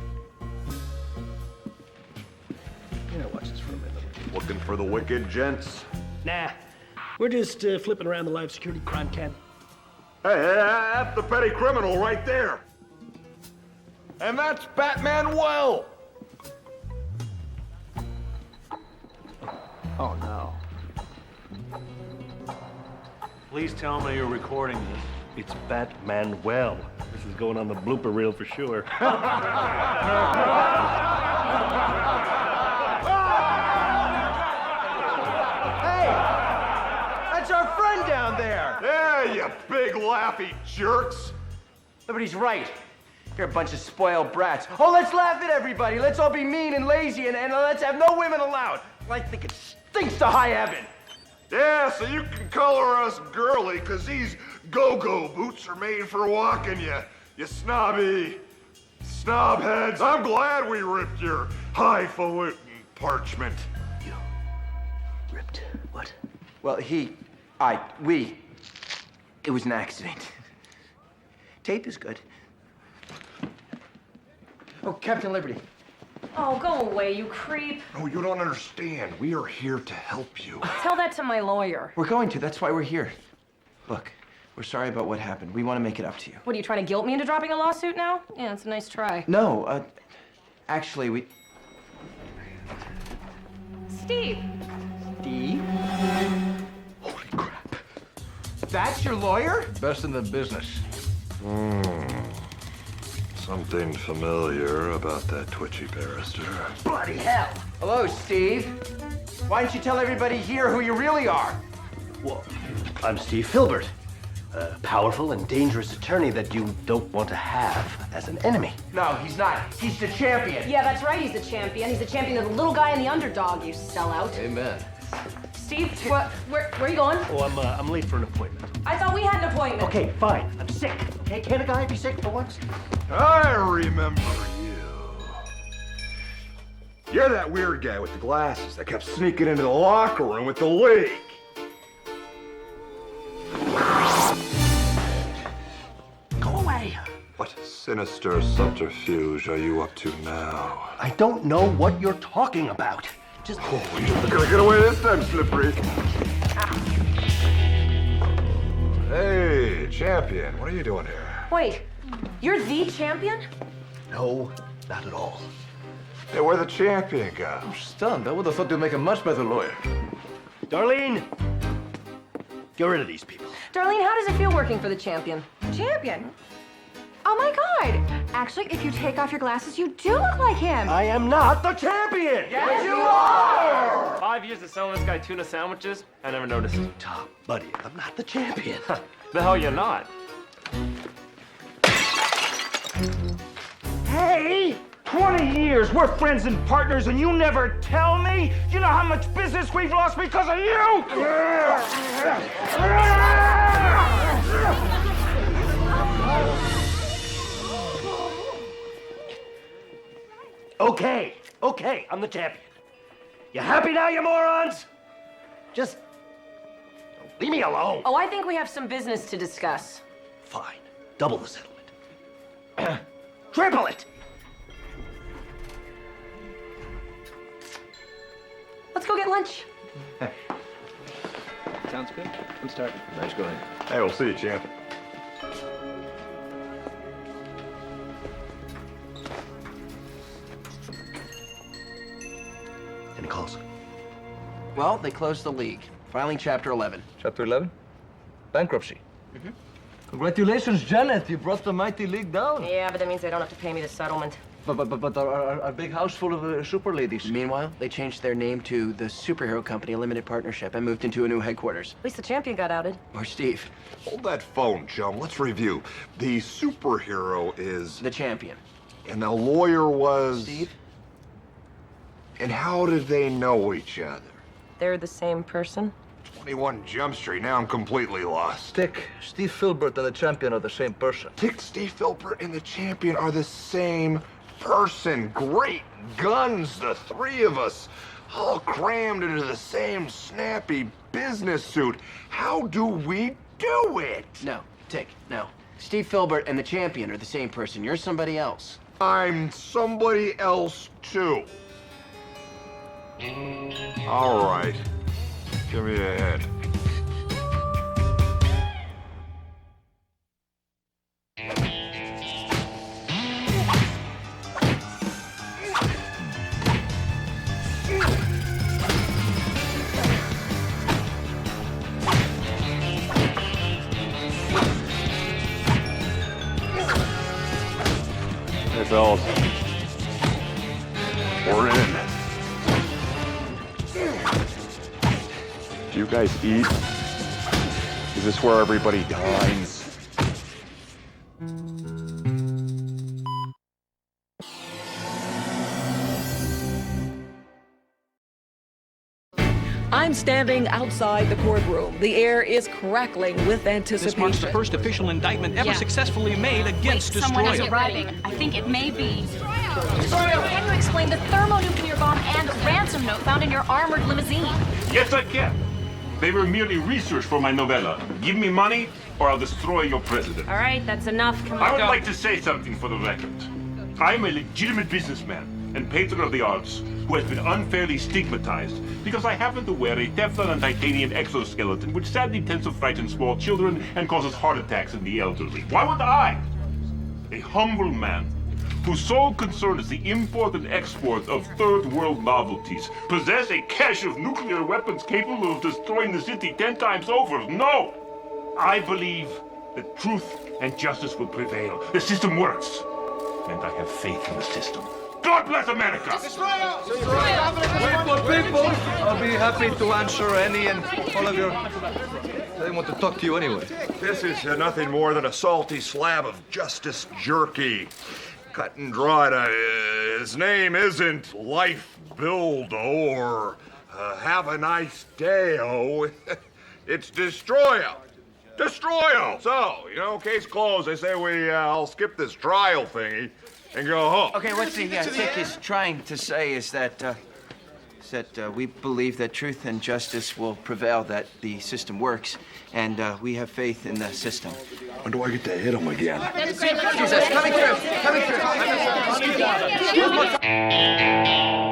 watch this for a minute. Looking for the wicked gents? Nah, we're just flipping around the live security crime cam. Hey, that's the petty criminal right there. And that's Batman Well. Oh, no. Please tell me you're recording this. It's Batman Well. This is going on the blooper reel for sure. That's our friend down there! Yeah, you big laughy jerks! Liberty's right. You're a bunch of spoiled brats. Oh, let's laugh at everybody. Let's all be mean and lazy and let's have no women allowed. I think it stinks to high heaven. Yeah, so you can color us girly, 'cause these go-go boots are made for walking, you snobby snobheads. I'm glad we ripped your highfalutin parchment. Ripped what? Well, we. It was an accident. Tape is good. Oh, Captain Liberty. Oh, go away, you creep. No, you don't understand. We are here to help you. Tell that to my lawyer. We're going to. That's why we're here. Look, we're sorry about what happened. We want to make it up to you. What, are you trying to guilt me into dropping a lawsuit now? Yeah, it's a nice try. No, actually, we... Steve! Steve? Holy crap. That's your lawyer? Best in the business. Something familiar about that twitchy barrister. Bloody hell. Hello, Steve. Why don't you tell everybody here who you really are? Well, I'm Steve Filbert, a powerful and dangerous attorney that you don't want to have as an enemy. No, he's not. He's the champion. Yeah, that's right, he's the champion. He's the champion of the little guy and the underdog, you sellout. Amen. Steve, where are you going? Oh, I'm late for an appointment. I thought we had an appointment. Okay, fine. I'm sick. Okay, can't a guy be sick for once? I remember you. You're that weird guy with the glasses that kept sneaking into the locker room with the league. Go away. What sinister subterfuge are you up to now? I don't know what you're talking about. Just... Oh, you're not gonna get away this time, Slippery. Hey, champion, what are you doing here? Wait, you're the champion? No, not at all. Hey, where the champion go? I'm stunned. I would have thought you'd make a much better lawyer. Darlene, get rid of these people. Darlene, how does it feel working for the champion? Champion? Oh my God! Actually, if you take off your glasses, you do look like him. I am not the champion! Yes, you are! 5 years of selling this guy tuna sandwiches, I never noticed. Buddy, I'm not the champion. The hell you're not. Hey! 20 years, we're friends and partners, and you never tell me? You know how much business we've lost because of you? Okay, I'm the champion. You happy now, you morons? Just leave me alone. Oh, I think we have some business to discuss. Fine. Double the settlement. Triple it! Let's go get lunch. Sounds good. I'm starting. Nice going. Hey, we'll see you, champ. Any calls? Well, they closed the league. Filing Chapter 11. Chapter 11? Bankruptcy. Mm-hmm. Congratulations, Janet. You brought the mighty league down. Yeah, but that means they don't have to pay me the settlement. But our big house full of super ladies. Meanwhile, they changed their name to the Superhero Company Limited Partnership and moved into a new headquarters. At least the champion got outed. Or Steve. Hold that phone, chum. Let's review. The superhero is... The champion. And the lawyer was... Steve? And how did they know each other? They're the same person? 21 Jump Street. Now I'm completely lost. Dick, Steve Filbert and the champion are the same person. Dick, Steve Filbert, and the champion are the same person. Great guns, the three of us. All crammed into the same snappy business suit. How do we do it? No, Dick, no. Steve Filbert and the champion are the same person. You're somebody else. I'm somebody else, too. All right. Give me a head. Hey, fellas. We're in. Do you guys eat? Is this where everybody dines? I'm standing outside the courtroom. The air is crackling with anticipation. This marks the first official indictment ever successfully made against Someone is Destroyer. arriving. I think it may be... Can you explain the thermonuclear bomb and ransom note found in your armored limousine? Yes, I can. They were merely research for my novella. Give me money, or I'll destroy your president. All right, that's enough. Come on. I would like to say something for the record. I'm a legitimate businessman and patron of the arts who has been unfairly stigmatized because I happen to wear a Teflon and titanium exoskeleton which sadly tends to frighten small children and causes heart attacks in the elderly. Why would I, a humble man whose sole concern is the import and export of third world novelties, possess a cache of nuclear weapons capable of destroying the city 10 times over? No! I believe that truth and justice will prevail. The system works, and I have faith in the system. God bless America! People, I'll be happy to answer any and all of your... They want to talk to you anyway. This is nothing more than a salty slab of justice jerky. Cut and dried. His name isn't Life Buildo or Have a Nice Day-o. It's Destroyo. Destroyo! So, case closed. They say I'll skip this trial thingy and go home. Okay, what Dick is trying to say is that we believe that truth and justice will prevail, that the system works, and we have faith in the system. When do I get to hit him again? Jesus, coming through.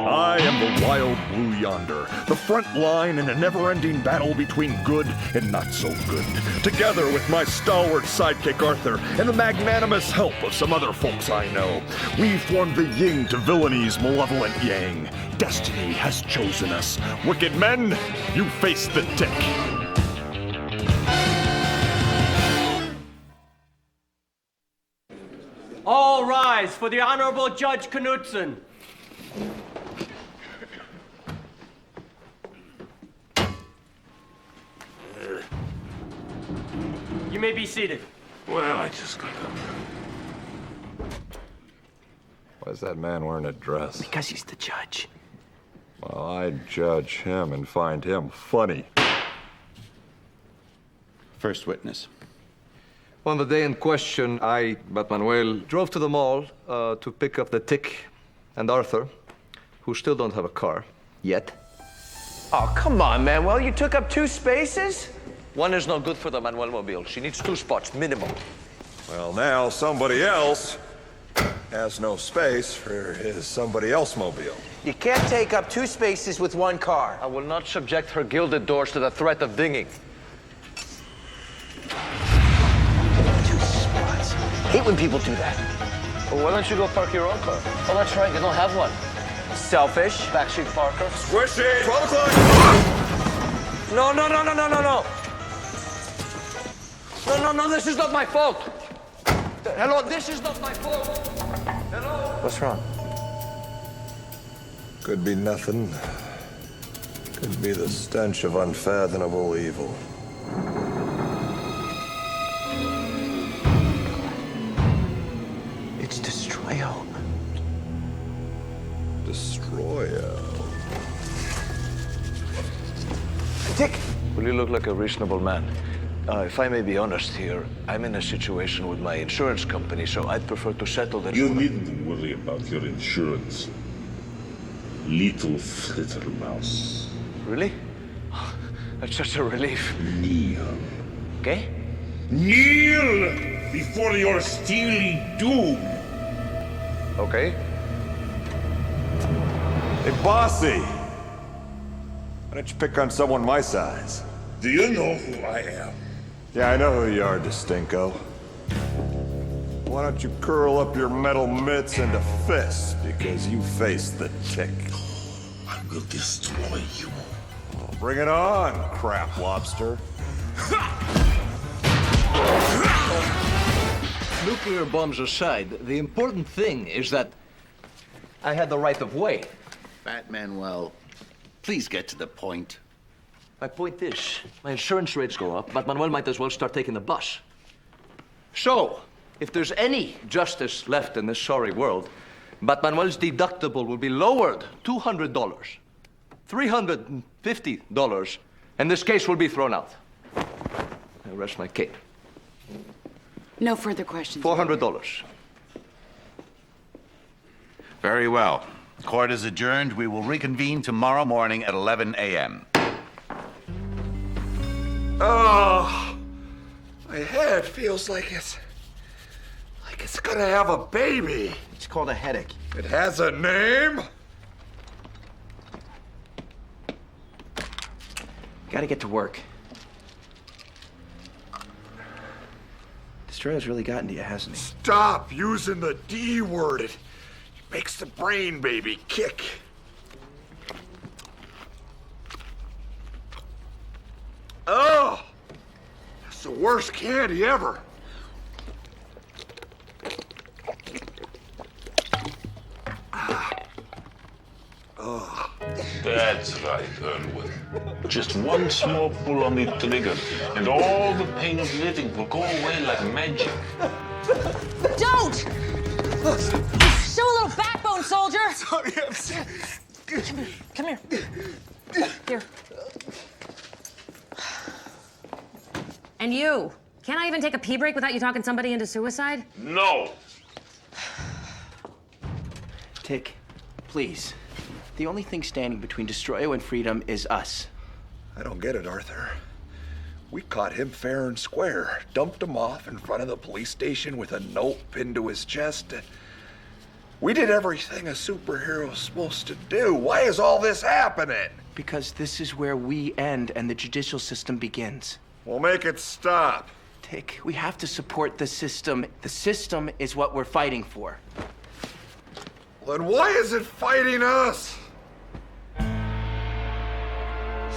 I am the wild blue yonder, the front line in a never-ending battle between good and not so good. Together with my stalwart sidekick Arthur and the magnanimous help of some other folks I know, we form the yin to villainy malevolent yang. Destiny has chosen us. Wicked men, you face the tick. All rise for the Honorable Judge Knudsen. You may be seated. Well, I just got up. Why is that man wearing a dress? Because he's the judge. Well, I'd judge him and find him funny. First witness. On the day in question, I, but Manuel, drove to the mall to pick up the Tick and Arthur, who still don't have a car yet. Oh, come on, Manuel. You took up 2 spaces? One is not good for the Manuel mobile. She needs 2 spots, minimum. Well, now somebody else has no space for his somebody else mobile. You can't take up 2 spaces with 1 car. I will not subject her gilded doors to the threat of dinging. 2 spots. Hate when people do that. Well, why don't you go park your own car? Oh, that's right, you don't have one. Selfish. Backseat parker. Squishy! 12 o'clock! No, no, no, no, no, no, no. No, no, no, this is not my fault. Hello, this is not my fault. Hello? What's wrong? Could be nothing. Could be the stench of unfathomable evil. It's Destroyo. Destroyo. Dick! Well, you look like a reasonable man. If I may be honest here, I'm in a situation with my insurance company, so I'd prefer to settle this. You needn't worry about your insurance, little flitter mouse. Really? That's such a relief. Kneel. Okay? Kneel before your steely doom. Okay. Hey, bossy! Why don't you pick on someone my size? Do you know who I am? Yeah, I know who you are, Distinko. Why don't you curl up your metal mitts into fists, because you face the Tick. I will destroy you. Well, bring it on, crap lobster. Nuclear bombs aside, the important thing is that I had the right of way. Fat Manuel, please get to the point. My point is, my insurance rates go up, but Manuel might as well start taking the bus. So, if there's any justice left in this sorry world, but Manuel's deductible will be lowered $200, $350, and this case will be thrown out. I rest my cape. No further questions. $400. Very well. Court is adjourned. We will reconvene tomorrow morning at 11 a.m. Oh, my head feels like it's gonna have a baby. It's called a headache. It has a name? Gotta get to work. Destroyo's really gotten to you, hasn't he? Stop using the D word. It makes the brain baby kick. Oh, that's the worst candy ever. Oh. That's right, Erwin. Just one small pull on the trigger, and all the pain of living will go away like magic. Don't! Show a little backbone, soldier! Sorry, Come here. Here. And you. Can't I even take a pee break without you talking somebody into suicide? No! Tick, please. The only thing standing between Destroyo and freedom is us. I don't get it, Arthur. We caught him fair and square, dumped him off in front of the police station with a note pinned to his chest. We did everything a superhero's supposed to do. Why is all this happening? Because this is where we end and the judicial system begins. We'll make it stop. Tick, we have to support the system. The system is what we're fighting for. Then why is it fighting us?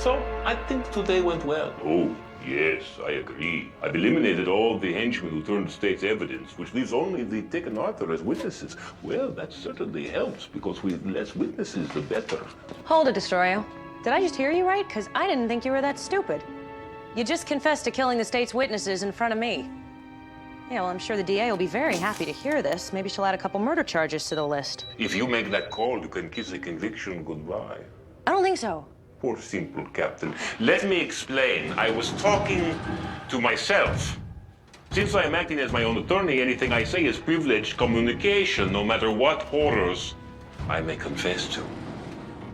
So, I think today went well. Oh, yes, I agree. I've eliminated all the henchmen who turned state's evidence, which leaves only the Tick and Arthur as witnesses. Well, that certainly helps, because with less witnesses, the better. Hold it, Destroyo. Did I just hear you right? Because I didn't think you were that stupid. You just confessed to killing the state's witnesses in front of me. Yeah, well, I'm sure the DA will be very happy to hear this. Maybe she'll add a couple murder charges to the list. If you make that call, you can kiss the conviction goodbye. I don't think so. Poor simple captain. Let me explain. I was talking to myself. Since I am acting as my own attorney, anything I say is privileged communication, no matter what horrors I may confess to.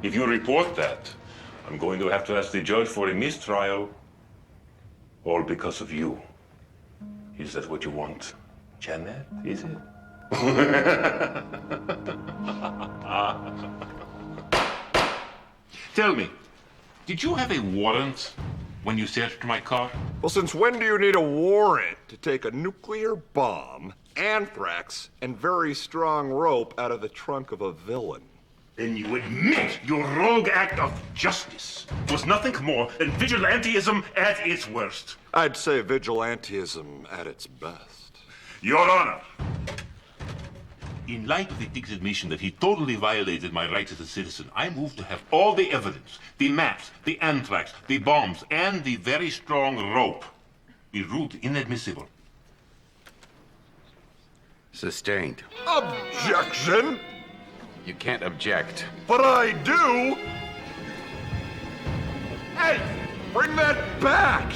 If you report that, I'm going to have to ask the judge for a mistrial, all because of you. Is that what you want, Janet? Is it? Tell me, did you have a warrant when you searched my car? Well, since when do you need a warrant to take a nuclear bomb, anthrax, and very strong rope out of the trunk of a villain? Then you admit your rogue act of justice was nothing more than vigilantism at its worst. I'd say vigilantism at its best. Your Honor, in light of the Dick's admission that he totally violated my rights as a citizen, I move to have all the evidence, the maps, the anthrax, the bombs, and the very strong rope be ruled inadmissible. Sustained. Objection! You can't object. But I do! Hey, bring that back!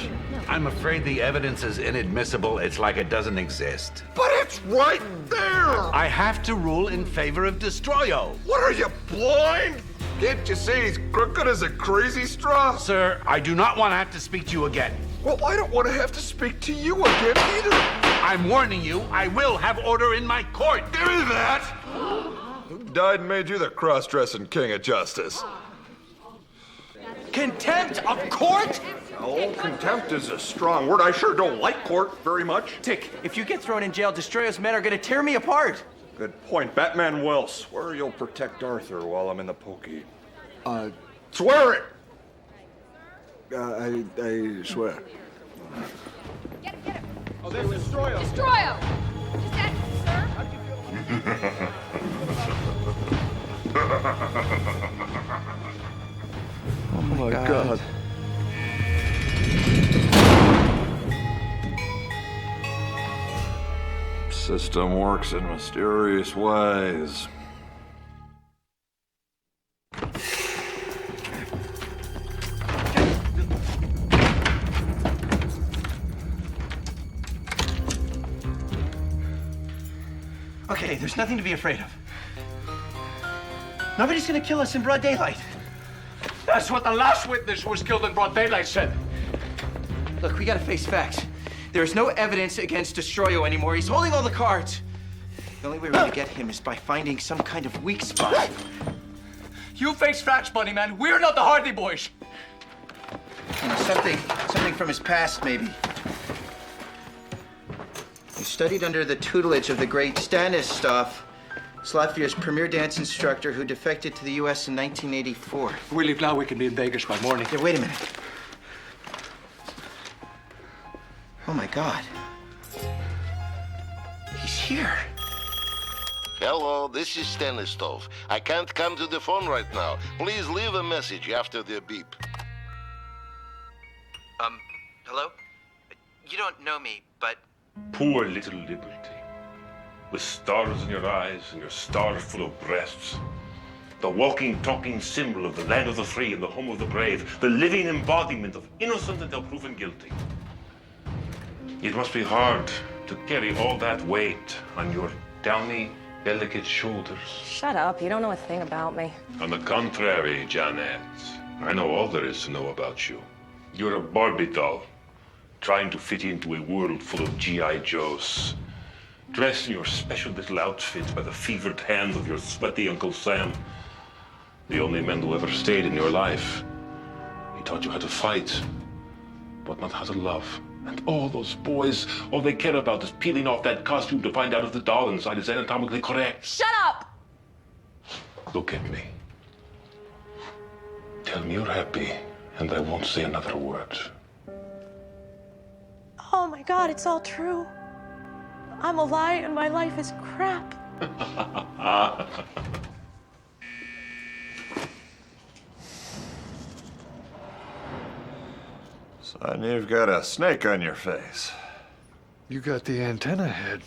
I'm afraid the evidence is inadmissible. It's like it doesn't exist. But it's right there! I have to rule in favor of Destroyo. What are you, blind? Can't you see he's crooked as a crazy straw? Sir, I do not want to have to speak to you again. Well, I don't want to have to speak to you again either. I'm warning you, I will have order in my court. Give me that! Who died and made you the cross-dressing king of justice? Contempt of court? Oh, contempt is a strong word. I sure don't like court very much. Dick, if you get thrown in jail, Destroyo's men are gonna tear me apart. Good point. Batman will. Swear you'll protect Arthur while I'm in the pokey. Swear it! I swear. Get him. Oh, there's Destroyo. Destroyo! Just ask, sir. Oh my God. System works in mysterious ways. Okay, there's nothing to be afraid of. Nobody's gonna kill us in broad daylight. That's what the last witness who was killed in broad daylight said. Look, we gotta face facts. There is no evidence against Destroyo anymore. He's holding all the cards. The only way we're gonna get him is by finding some kind of weak spot. You face facts, Bunny Man. We're not the Hardy Boys. You know, something from his past, maybe. He studied under the tutelage of the great Stanislav, Latvia's premier dance instructor who defected to the U.S. in 1984. If we leave now, we can be in Vegas by morning. Yeah, wait a minute. Oh, my God. He's here. Hello, this is Stanislav. I can't come to the phone right now. Please leave a message after the beep. Hello? You don't know me, but... Poor little Liberty. With stars in your eyes and your star full of breasts. The walking, talking symbol of the land of the free and the home of the brave. The living embodiment of innocent until proven guilty. It must be hard to carry all that weight on your downy, delicate shoulders. Shut up. You don't know a thing about me. On the contrary, Janet, I know all there is to know about you. You're a Barbie doll, trying to fit into a world full of G.I. Joes. Dressed in your special little outfit by the fevered hand of your sweaty Uncle Sam. The only man who ever stayed in your life. He taught you how to fight, but not how to love. And all those boys, all they care about is peeling off that costume to find out if the doll inside is anatomically correct. Shut up! Look at me. Tell me you're happy, and I won't say another word. Oh my God, it's all true. I'm a lie and my life is crap. Son, you've got a snake on your face. You got the antenna head.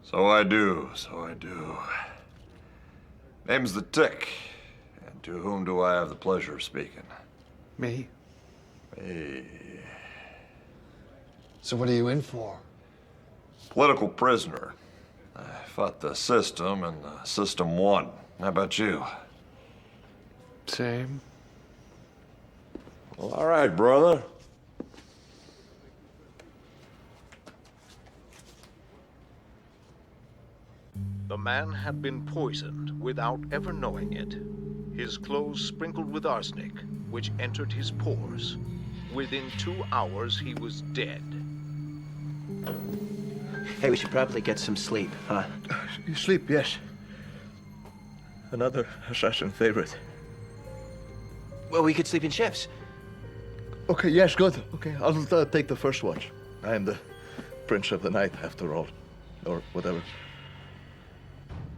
So I do. Name's the Tick. And to whom do I have the pleasure of speaking? Me? Me. So what are you in for? Political prisoner. I fought the system, and the system won. How about you? Same. Well, all right, brother. The man had been poisoned without ever knowing it. His clothes sprinkled with arsenic, which entered his pores. Within 2 hours, he was dead. Hey, we should probably get some sleep, huh? Sleep, yes. Another assassin favorite. Well, we could sleep in shifts. Okay, yes, good. Okay, I'll take the first watch. I am the prince of the night, after all. Or whatever.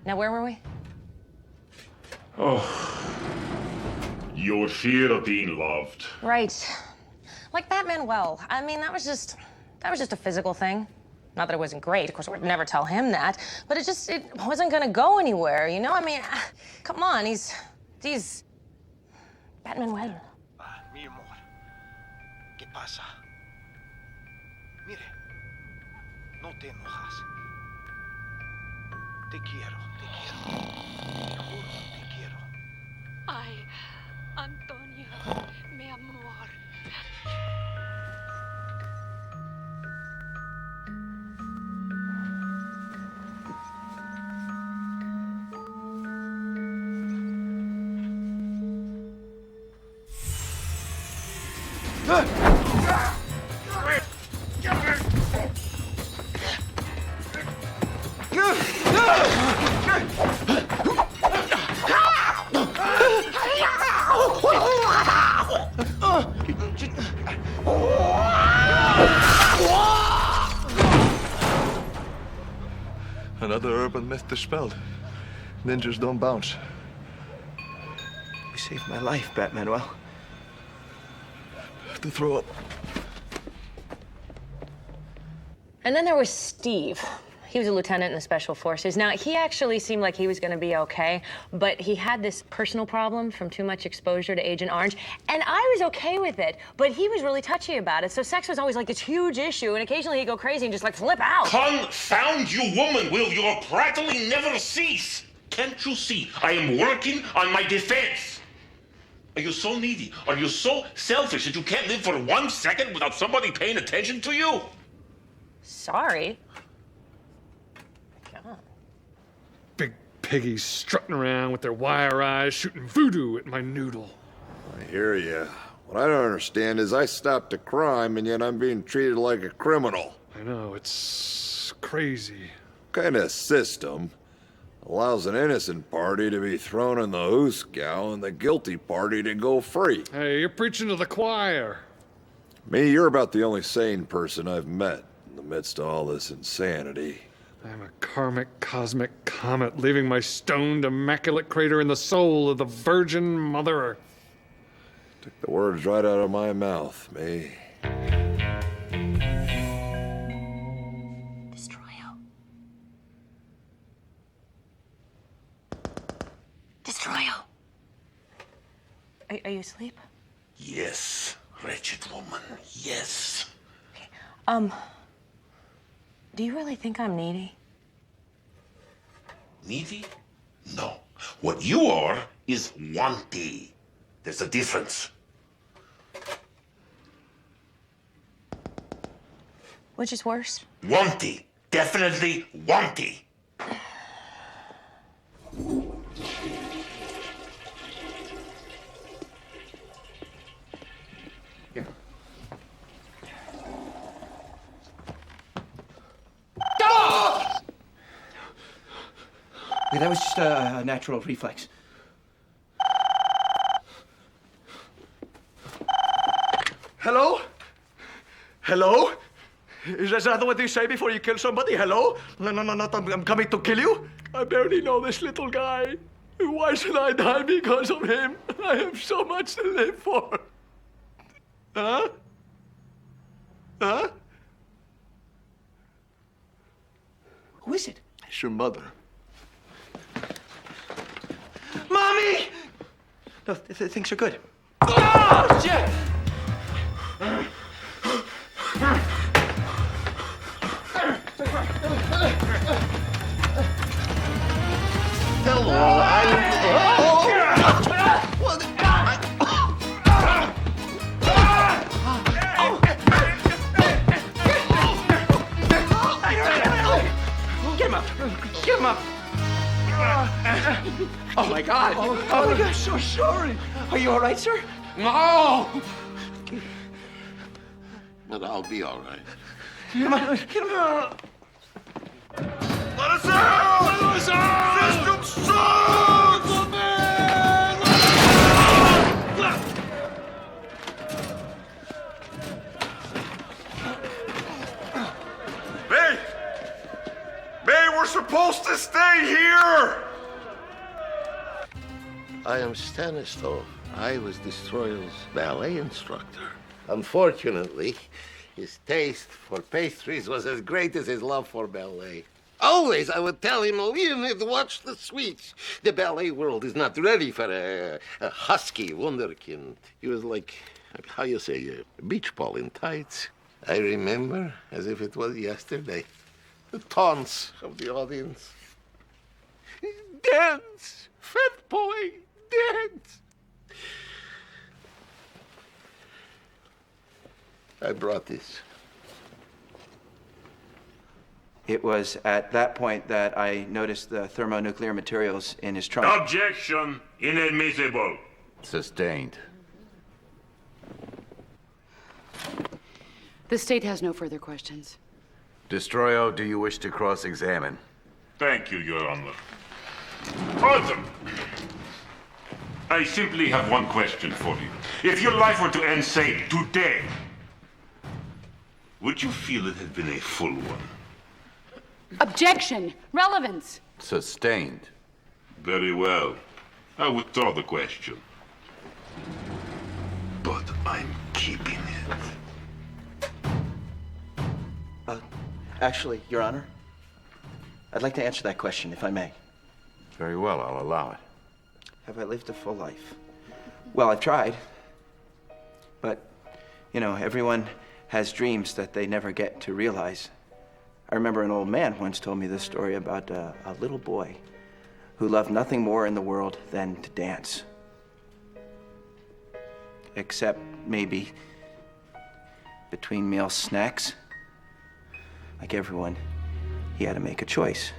Now, where were we? Oh. Your fear of being loved. Right. Like Batman, well, I mean, that was just a physical thing. Not that it wasn't great, of course, I would never tell him that, but it wasn't gonna go anywhere, you know? I mean, come on, he's Batman well. Mi amor, ¿qué pasa? Mire, no te enojas. Te quiero. Te juro, te quiero. Ay, Antonio, mi amor. Another urban myth dispelled. Ninjas don't bounce. You saved my life, Batmanuel. I have to throw up. And then there was Steve. He was a lieutenant in the Special Forces. Now, he actually seemed like he was gonna be okay, but he had this personal problem from too much exposure to Agent Orange, and I was okay with it, but he was really touchy about it, so sex was always like this huge issue, and occasionally he'd go crazy and just like flip out. Confound you, woman! Will your prattling never cease? Can't you see? I am working on my defense. Are you so needy? Are you so selfish that you can't live for 1 second without somebody paying attention to you? Sorry. Big piggies strutting around with their wire eyes, shooting voodoo at my noodle. I hear ya. What I don't understand is I stopped a crime and yet I'm being treated like a criminal. I know, it's crazy. What kind of system allows an innocent party to be thrown in the hoosegow and the guilty party to go free? Hey, you're preaching to the choir. Me, you're about the only sane person I've met in the midst of all this insanity. I'm a karmic, cosmic comet, leaving my stoned, immaculate crater in the soul of the Virgin Mother Earth. Took the words right out of my mouth, me. Destroyo. Destroyo. Are you asleep? Yes, wretched woman, yes. Do you really think I'm needy? Needy? No. What you are is wanty. There's a difference. Which is worse? Wanty. Definitely wanty. Here. Yeah, that was just a natural reflex. Hello? Hello? Is that what you say before you kill somebody? Hello? No, I'm coming to kill you? I barely know this little guy. Why should I die because of him? I have so much to live for. Huh? Huh? Who is it? It's your mother. Mommy! No, things are good. Oh, Jack! Get him up! Get him up! Oh my God! Oh my God! I'm so sorry. Are you all right, sir? No! But I'll be all right. Come on, get him out! Let us out! Let us out! System sucks! May! May, we're supposed to stay here! I am Stanislav. I was Destroyer's ballet instructor. Unfortunately, his taste for pastries was as great as his love for ballet. Always I would tell him, Leonid, watch the sweets. The ballet world is not ready for a husky wunderkind. He was like, how you say, a beach ball in tights. I remember as if it was yesterday. The taunts of the audience. Dance, fat boy, dance. I brought this. It was at that point that I noticed the thermonuclear materials in his trunk. Objection. Inadmissible. Sustained. The state has no further questions. Destroyo, do you wish to cross-examine? Thank you, Your Honor. Arthur, I simply have one question for you. If your life were to end, say, today, would you feel it had been a full one? Objection! Relevance! Sustained. Very well. I withdraw the question. But I'm keeping it. Actually, Your Honor, I'd like to answer that question, if I may. Very well, I'll allow it. Have I lived a full life? Well, I've tried. But, you know, everyone has dreams that they never get to realize. I remember an old man once told me this story about a little boy who loved nothing more in the world than to dance. Except maybe between meal snacks. Like everyone, he had to make a choice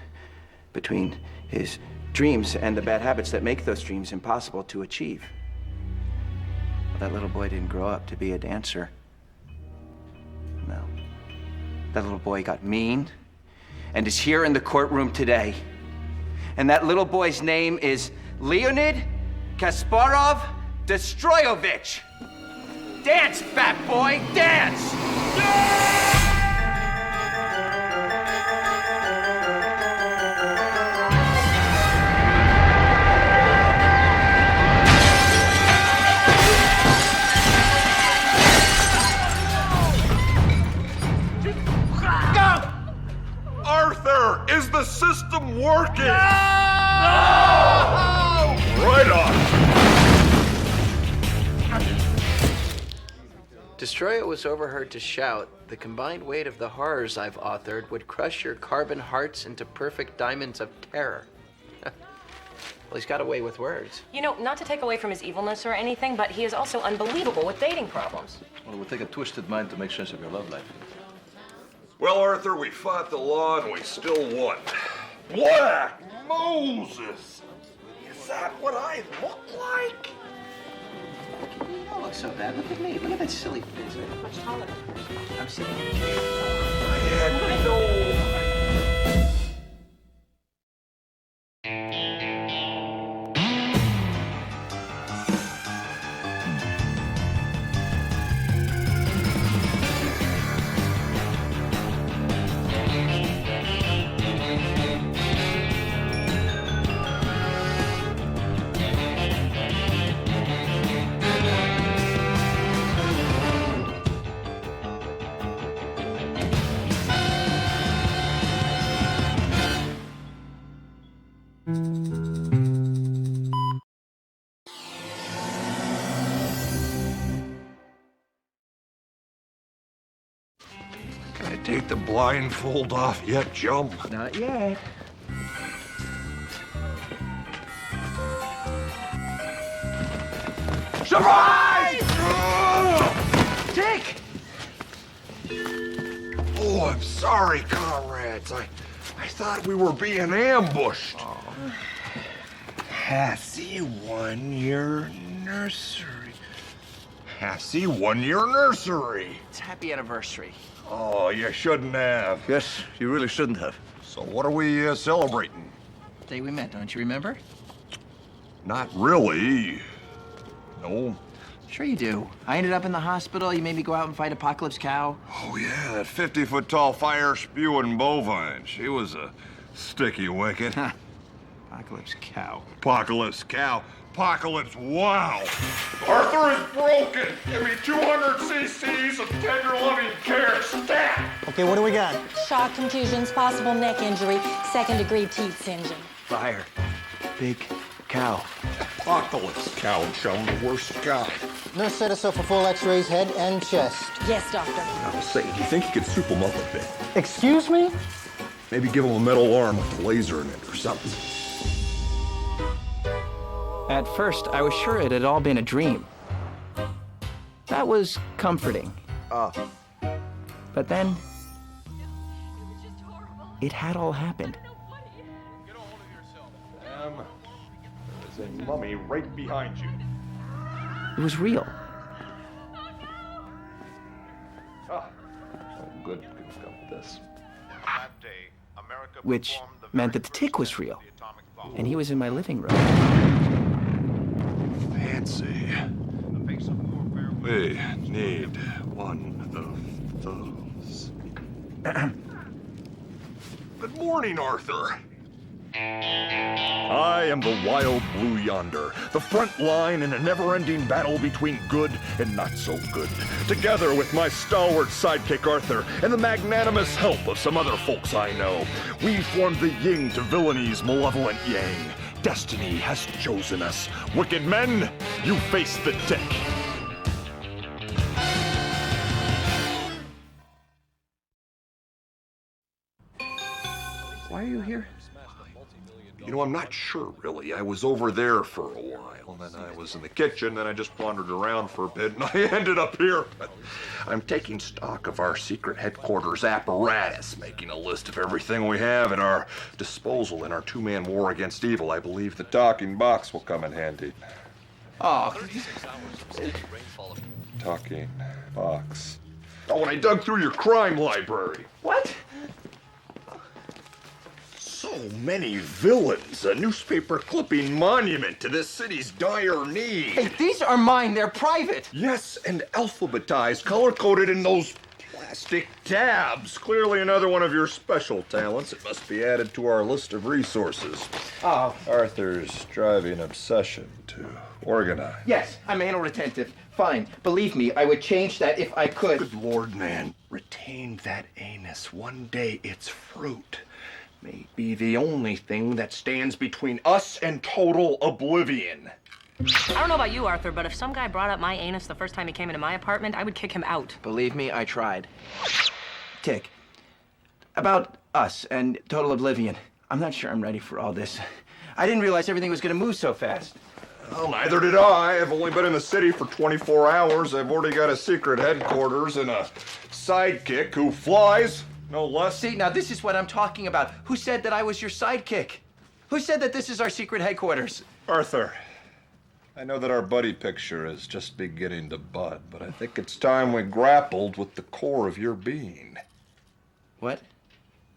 between his dreams and the bad habits that make those dreams impossible to achieve. Well, that little boy didn't grow up to be a dancer. No. That little boy got mean and is here in the courtroom today. And that little boy's name is Leonid Kasparov Destroyovich. Dance, fat boy, dance! Arthur, is the system working? No! Right on. Destroyer was overheard to shout, "The combined weight of the horrors I've authored would crush your carbon hearts into perfect diamonds of terror." Well, he's got away with words. You know, not to take away from his evilness or anything, but he is also unbelievable with dating problems. Well, it would take a twisted mind to make sense of your love life. Well, Arthur, we fought the law and we still won. Black Moses! Is that what I look like? You don't look so bad. Look at me. Look at that silly face. I'm much taller. I'm sitting in a chair. I know. take the blindfold off yet, chum? Not yet. Surprise! Dick! Oh, I'm sorry, comrades. I thought we were being ambushed. Happy 1 year nursery. Happy 1 year nursery. It's happy anniversary. Oh, you shouldn't have. Yes, you really shouldn't have. So what are we celebrating? The day we met, don't you remember? Not really. No. Sure you do. I ended up in the hospital. You made me go out and fight Apocalypse Cow. Oh, yeah, that 50-foot-tall fire-spewing bovine. She was a sticky wicket. Apocalypse Cow. Apocalypse Cow. Apocalypse Wow. Arthur is broken. Give me 200 cc's of tender loving care. Stat! Okay, what do we got? Shock contusions, possible neck injury, second-degree teeth singeing. Fire. Big cow. Apocalypse Cow, chum, the worst guy. Nurse set us up for full x-rays, head and chest. Yes, doctor. I was saying, do you think you could soup him up a bit? Excuse me? Maybe give him a metal arm with a laser in it or something. At first, I was sure it had all been a dream. That was comforting. But then, it had all happened. Sam, there's a mummy right behind you. It was real. Oh, good. We've got this. Which meant that the tick was real. And he was in my living room. Fancy. We need one of those. Good morning, Arthur. I am the Wild Blue Yonder, the front line in a never-ending battle between good and not so good. Together with my stalwart sidekick Arthur and the magnanimous help of some other folks I know, we form the yin to villainy,'s malevolent yang. Destiny has chosen us. Wicked men, you face the tick. Why are you here? You know, I'm not sure, really. I was over there for a while, then I was in the kitchen, then I just wandered around for a bit, and I ended up here. But I'm taking stock of our secret headquarters apparatus, making a list of everything we have at our disposal in our two-man war against evil. I believe the talking box will come in handy. Oh. Talking box. Oh, and I dug through your crime library. What? So many villains, a newspaper clipping monument to this city's dire need. Hey, these are mine. They're private. Yes, and alphabetized, color-coded in those plastic tabs. Clearly another one of your special talents. It must be added to our list of resources. Oh. Arthur's driving obsession to organize. Yes, I'm anal retentive. Fine. Believe me, I would change that if I could. Good Lord, man. Retain that anus. One day its fruit may be the only thing that stands between us and total oblivion. I don't know about you, Arthur, but if some guy brought up my anus the first time he came into my apartment, I would kick him out. Believe me, I tried. Tick. About us and total oblivion. I'm not sure I'm ready for all this. I didn't realize everything was going to move so fast. Well, neither did I. I've only been in the city for 24 hours. I've already got a secret headquarters and a sidekick who flies, no less. See, now this is what I'm talking about. Who said that I was your sidekick? Who said that this is our secret headquarters? Arthur, I know that our buddy picture is just beginning to bud, but I think it's time we grappled with the core of your being. What?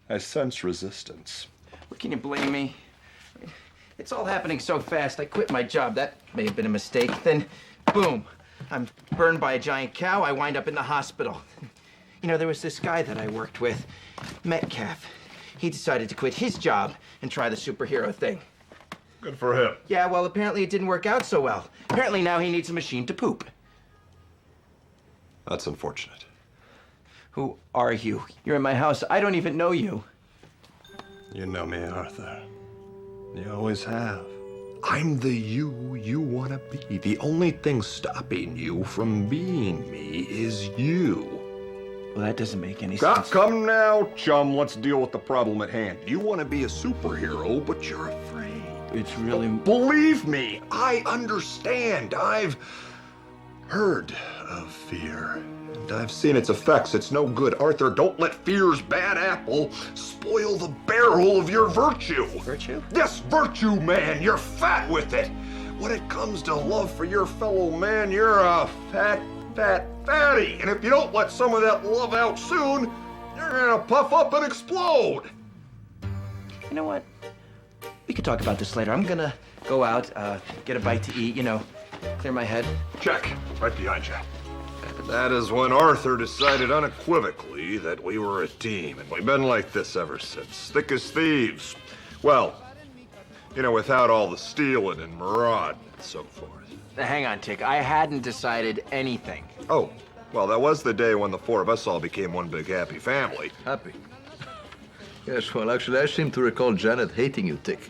I sense resistance. What, can you blame me? It's all happening so fast. I quit my job. That may have been a mistake. Then, boom, I'm burned by a giant cow. I wind up in the hospital. You know, there was this guy that I worked with, Metcalf. He decided to quit his job and try the superhero thing. Good for him. Yeah, well, apparently it didn't work out so well. Apparently now he needs a machine to poop. That's unfortunate. Who are you? You're in my house. I don't even know you. You know me, Arthur. You always have. I'm the you want to be. The only thing stopping you from being me is you. Well, that doesn't make any sense. Come now, chum. Let's deal with the problem at hand. You want to be a superhero, but you're afraid. It's really... Believe me, I understand. I've heard of fear, and I've seen its effects. It's no good. Arthur, don't let fear's bad apple spoil the barrel of your virtue. Virtue? Yes, virtue, man. You're fat with it. When it comes to love for your fellow man, you're a fatty. And if you don't let some of that love out soon, you're gonna puff up and explode. You know what? We could talk about this later. I'm gonna go out, get a bite to eat, clear my head. Check. Right behind you. And that is when Arthur decided unequivocally that we were a team, and we've been like this ever since. Thick as thieves. Well, without all the stealing and maraud and so forth. Hang on, Tick. I hadn't decided anything. Oh, well, that was the day when the four of us all became one big happy family. Happy? Yes, well, actually, I seem to recall Janet hating you, Tick.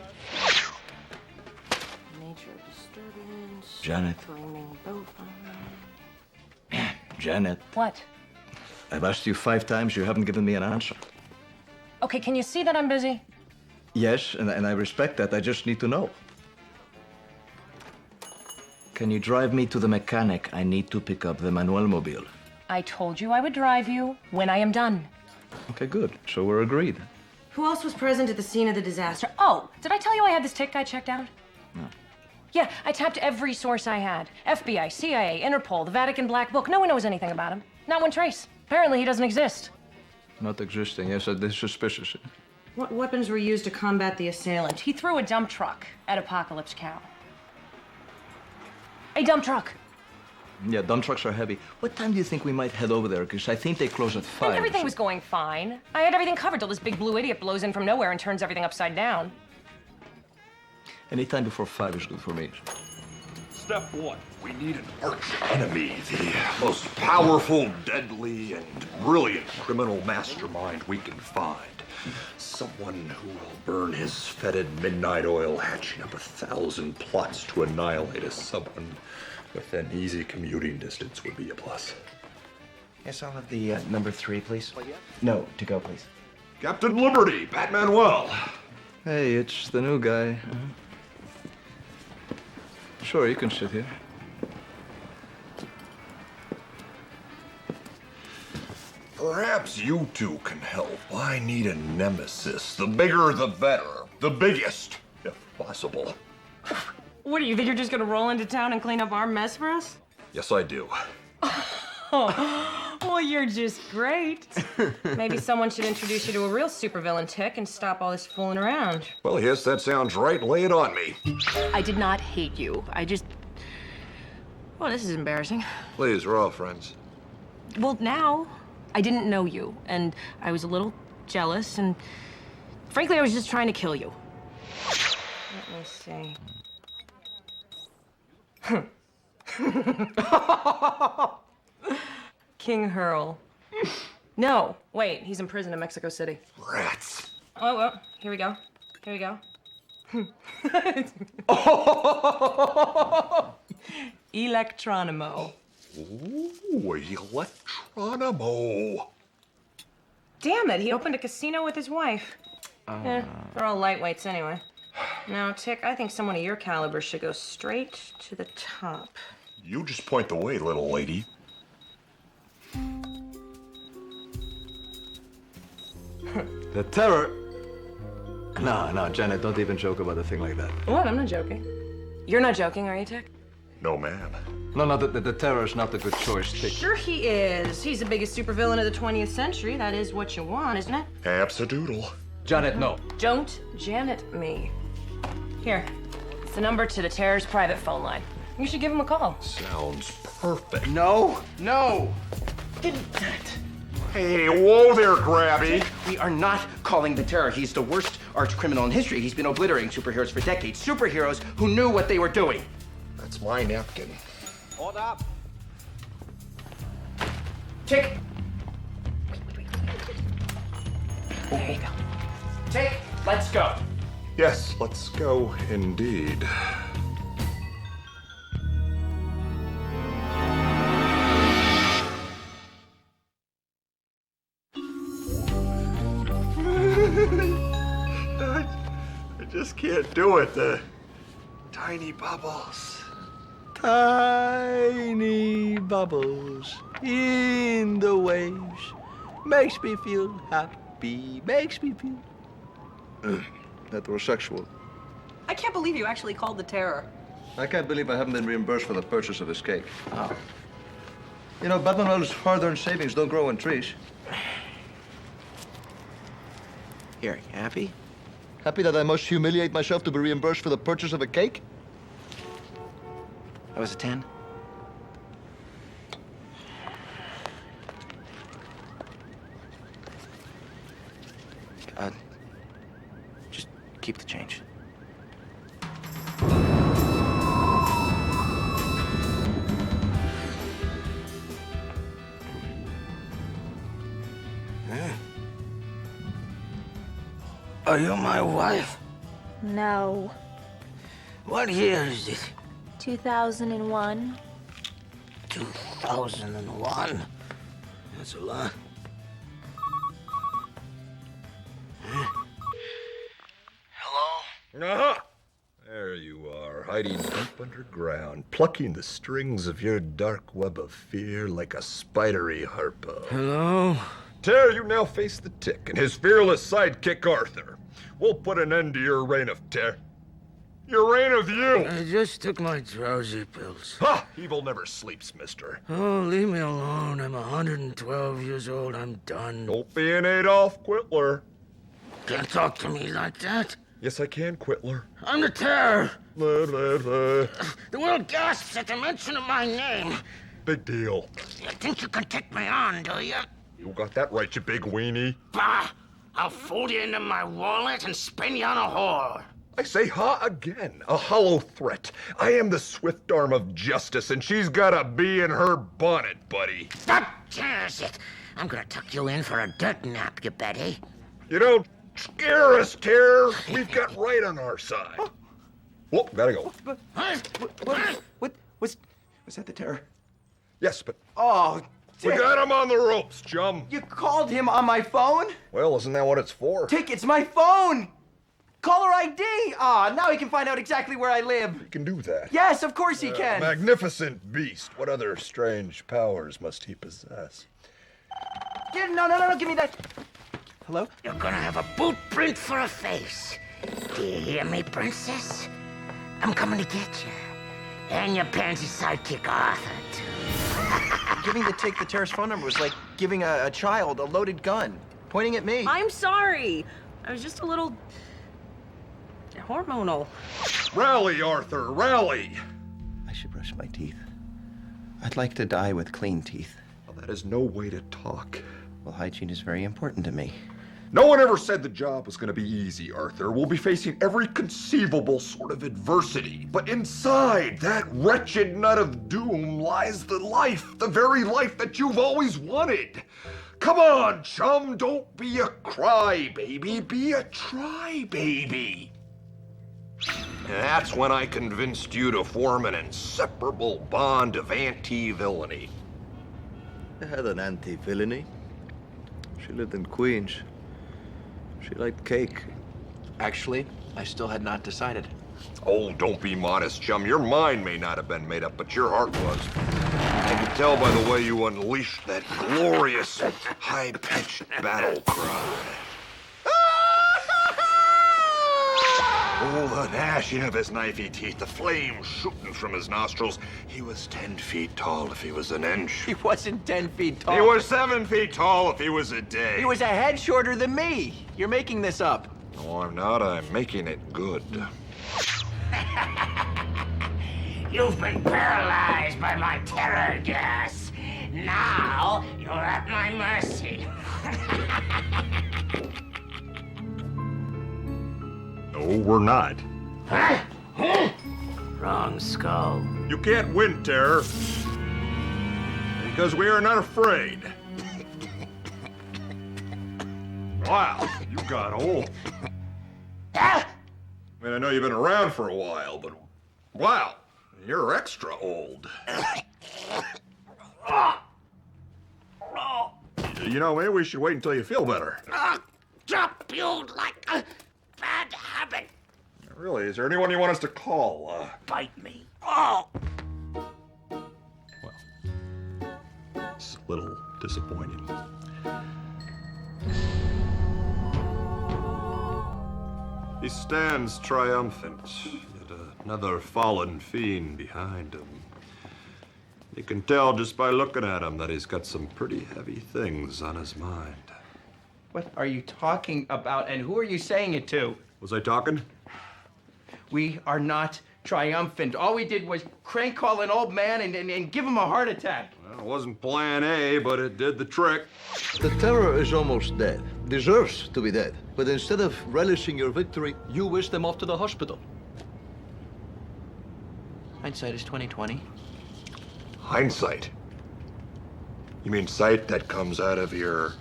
Nature disturbance. Janet. Flaming boat. Janet, What? I've asked you 5 times. You haven't given me an answer. Okay, can you see that I'm busy? Yes, and I respect that. I just need to know. Can you drive me to the mechanic? I need to pick up the Manuel Mobile. I told you I would drive you when I am done. Okay, good. So we're agreed. Who else was present at the scene of the disaster? Oh, did I tell you I had this tick guy checked out? No. Yeah, I tapped every source I had. FBI, CIA, Interpol, the Vatican Black Book. No one knows anything about him. Not one trace. Apparently he doesn't exist. Not existing. Yes, that is suspicious. What weapons were used to combat the assailant? He threw a dump truck at Apocalypse Cow. A dump truck. Yeah, dump trucks are heavy. What time do you think we might head over there? Because I think they close at 5. And everything was going fine. I had everything covered till this big blue idiot blows in from nowhere and turns everything upside down. Any time before 5 is good for me. Step 1. We need an arch enemy, the most powerful, deadly, and brilliant criminal mastermind we can find. Someone who will burn his fetid midnight oil, hatching up 1,000 plots to annihilate us. Someone within easy commuting distance would be a plus. Yes, I'll have the number 3, please. No, to go, please. Captain Liberty, Pat Manuel. Hey, it's the new guy. Sure, you can sit here. Perhaps you two can help. I need a nemesis. The bigger, the better. The biggest, if possible. What, do you think you're just gonna roll into town and clean up our mess for us? Yes, I do. Oh, well, you're just great. Maybe someone should introduce you to a real supervillain, Tick, and stop all this fooling around. Well, yes, that sounds right. Lay it on me. I did not hate you. I just... Well, this is embarrassing. Please, we're all friends. Well, now, I didn't know you, and I was a little jealous, and frankly, I was just trying to kill you. Let me see. King Hurl. No, wait, he's in prison in Mexico City. Rats. Oh, well, here we go. Here we go. Electronimo. Ooh, Electronimo. Damn it, he opened a casino with his wife. They're all lightweights anyway. Now, Tick, I think someone of your caliber should go straight to the top. You just point the way, little lady. The terror... No, Janet, don't even joke about a thing like that. What? I'm not joking. You're not joking, are you, Tick? No, ma'am. No, the terror is not a good choice, Tick. Sure he is. He's the biggest supervillain of the 20th century. That is what you want, isn't it? Abso-doodle. Janet, no. Don't Janet me. Here, it's the number to the Terror's private phone line. You should give him a call. Sounds perfect. No. Hey, whoa there, Grabby. We are not calling the Terror. He's the worst arch criminal in history. He's been obliterating superheroes for decades. Superheroes who knew what they were doing. That's my napkin. Hold up. Tick. There you go. Tick, let's go. Yes, let's go indeed. just can't do it. The tiny bubbles. Tiny bubbles in the waves. Makes me feel happy. Makes me feel heterosexual. I can't believe you actually called the terror. I can't believe I haven't been reimbursed for the purchase of his cake. Oh. You know, Batmanuel's hard-earned savings don't grow on trees. Here, you happy? Happy that I must humiliate myself to be reimbursed for the purchase of a cake? That was a 10. Just keep the change. Are you my wife? No. What year is it? 2001. 2001. That's a lot. Uh-huh. There you are, hiding deep underground, plucking the strings of your dark web of fear like a spidery harpo. Hello? Tear, you now face the Tick and his fearless sidekick, Arthur. We'll put an end to your reign of terror. Your reign of you! I just took my drowsy pills. Ha! Evil never sleeps, mister. Oh, leave me alone. I'm 112 years old. I'm done. Don't be an Adolf Quittler. Can't talk to me like that. Yes, I can, Quittler. I'm the terror. The The world gasps at the mention of my name. Big deal. You think you can take me on, do you? You got that right, you big weenie. Bah! I'll fold you into my wallet and spin you on a whore. I say ha again, a hollow threat. I am the swift arm of justice, and she's got a bee in her bonnet, buddy. That tears it. I'm gonna tuck you in for a dirt nap, you Betty. You don't scare us, Terror. We've got right on our side. Oh, gotta go. Was that the terror? Yes, but Oh, we got him on the ropes, chum. You called him on my phone? Well, isn't that what it's for? Tick, it's my phone! Caller ID! Ah, now he can find out exactly where I live. He can do that. Yes, of course he can. Magnificent beast. What other strange powers must he possess? No, give me that. Hello? You're gonna have a boot print for a face. Do you hear me, princess? I'm coming to get you. And your pansy sidekick, Arthur, too. Giving the Tick the terrorist phone number was like giving a child a loaded gun, pointing at me. I'm sorry. I was just a little hormonal. Rally, Arthur, rally! I should brush my teeth. I'd like to die with clean teeth. Well, that is no way to talk. Well, hygiene is very important to me. No one ever said the job was going to be easy, Arthur. We'll be facing every conceivable sort of adversity. But inside that wretched nut of doom lies the life, the very life that you've always wanted. Come on, chum, don't be a crybaby, be a try-baby. And that's when I convinced you to form an inseparable bond of anti-villainy. I had an anti-villainy. She lived in Queens. She liked cake. Actually, I still had not decided. Oh, don't be modest, chum. Your mind may not have been made up, but your heart was. I can tell by the way you unleashed that glorious, high-pitched battle cry. Oh, the gnashing of his knifey teeth, the flame shooting from his nostrils. He was 10 feet tall if he was an inch. He wasn't 10 feet tall. He was 7 feet tall if he was a day. He was a head shorter than me. You're making this up. No, I'm not. I'm making it good. You've been paralyzed by my terror gas. Now you're at my mercy. No, we're not. Wrong skull. You can't win, Terror. Because we are not afraid. Wow, you got old. I mean, I know you've been around for a while, but wow, you're extra old. You know, maybe we should wait until you feel better. I'll drop you like a bad habit. Really, is there anyone you want us to call? Bite me. Oh! It's a little disappointing. He stands triumphant, yet another fallen fiend behind him. You can tell just by looking at him that he's got some pretty heavy things on his mind. What are you talking about, and who are you saying it to? Was I talking? We are not triumphant. All we did was crank call an old man and give him a heart attack. Well, it wasn't plan A, but it did the trick. The terror is almost dead. Deserves to be dead. But instead of relishing your victory, you wish them off to the hospital. Hindsight is 20/20. Hindsight? You mean sight that comes out of your...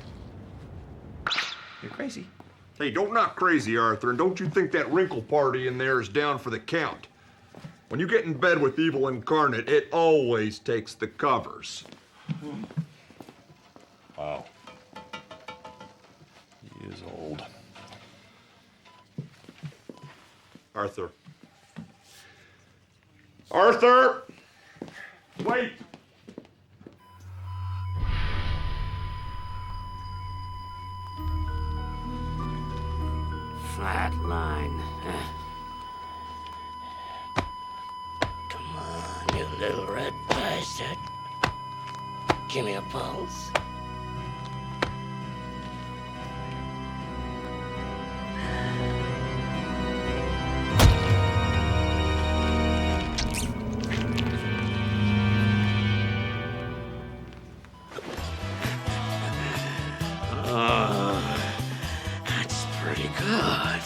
You're crazy. Hey, don't knock crazy, Arthur, and don't you think that wrinkle party in there is down for the count. When you get in bed with evil incarnate, it always takes the covers. Wow. He is old. Arthur. Arthur! Wait! Flatline. Come on, you little red bastard. Give me a pulse. That's pretty good.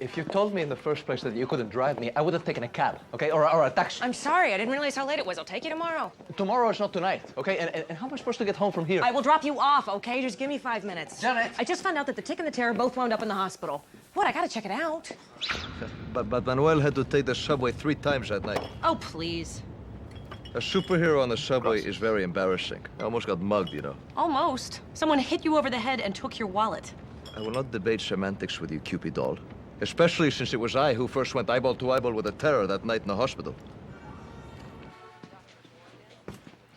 If you told me in the first place that you couldn't drive me, I would have taken a cab, okay? Or a taxi. I'm sorry, I didn't realize how late it was. I'll take you tomorrow. Tomorrow is not tonight, okay? And how am I supposed to get home from here? I will drop you off, okay? Just give me 5 minutes. Janet! I just found out that the Tick and the Terror both wound up in the hospital. What? I gotta check it out. But Manuel had to take the subway 3 times that night. Oh, please. A superhero on the subway is very embarrassing. I almost got mugged, you know. Almost. Someone hit you over the head and took your wallet. I will not debate semantics with you, Cupid doll. Especially since it was I who first went eyeball to eyeball with the Terror that night in the hospital.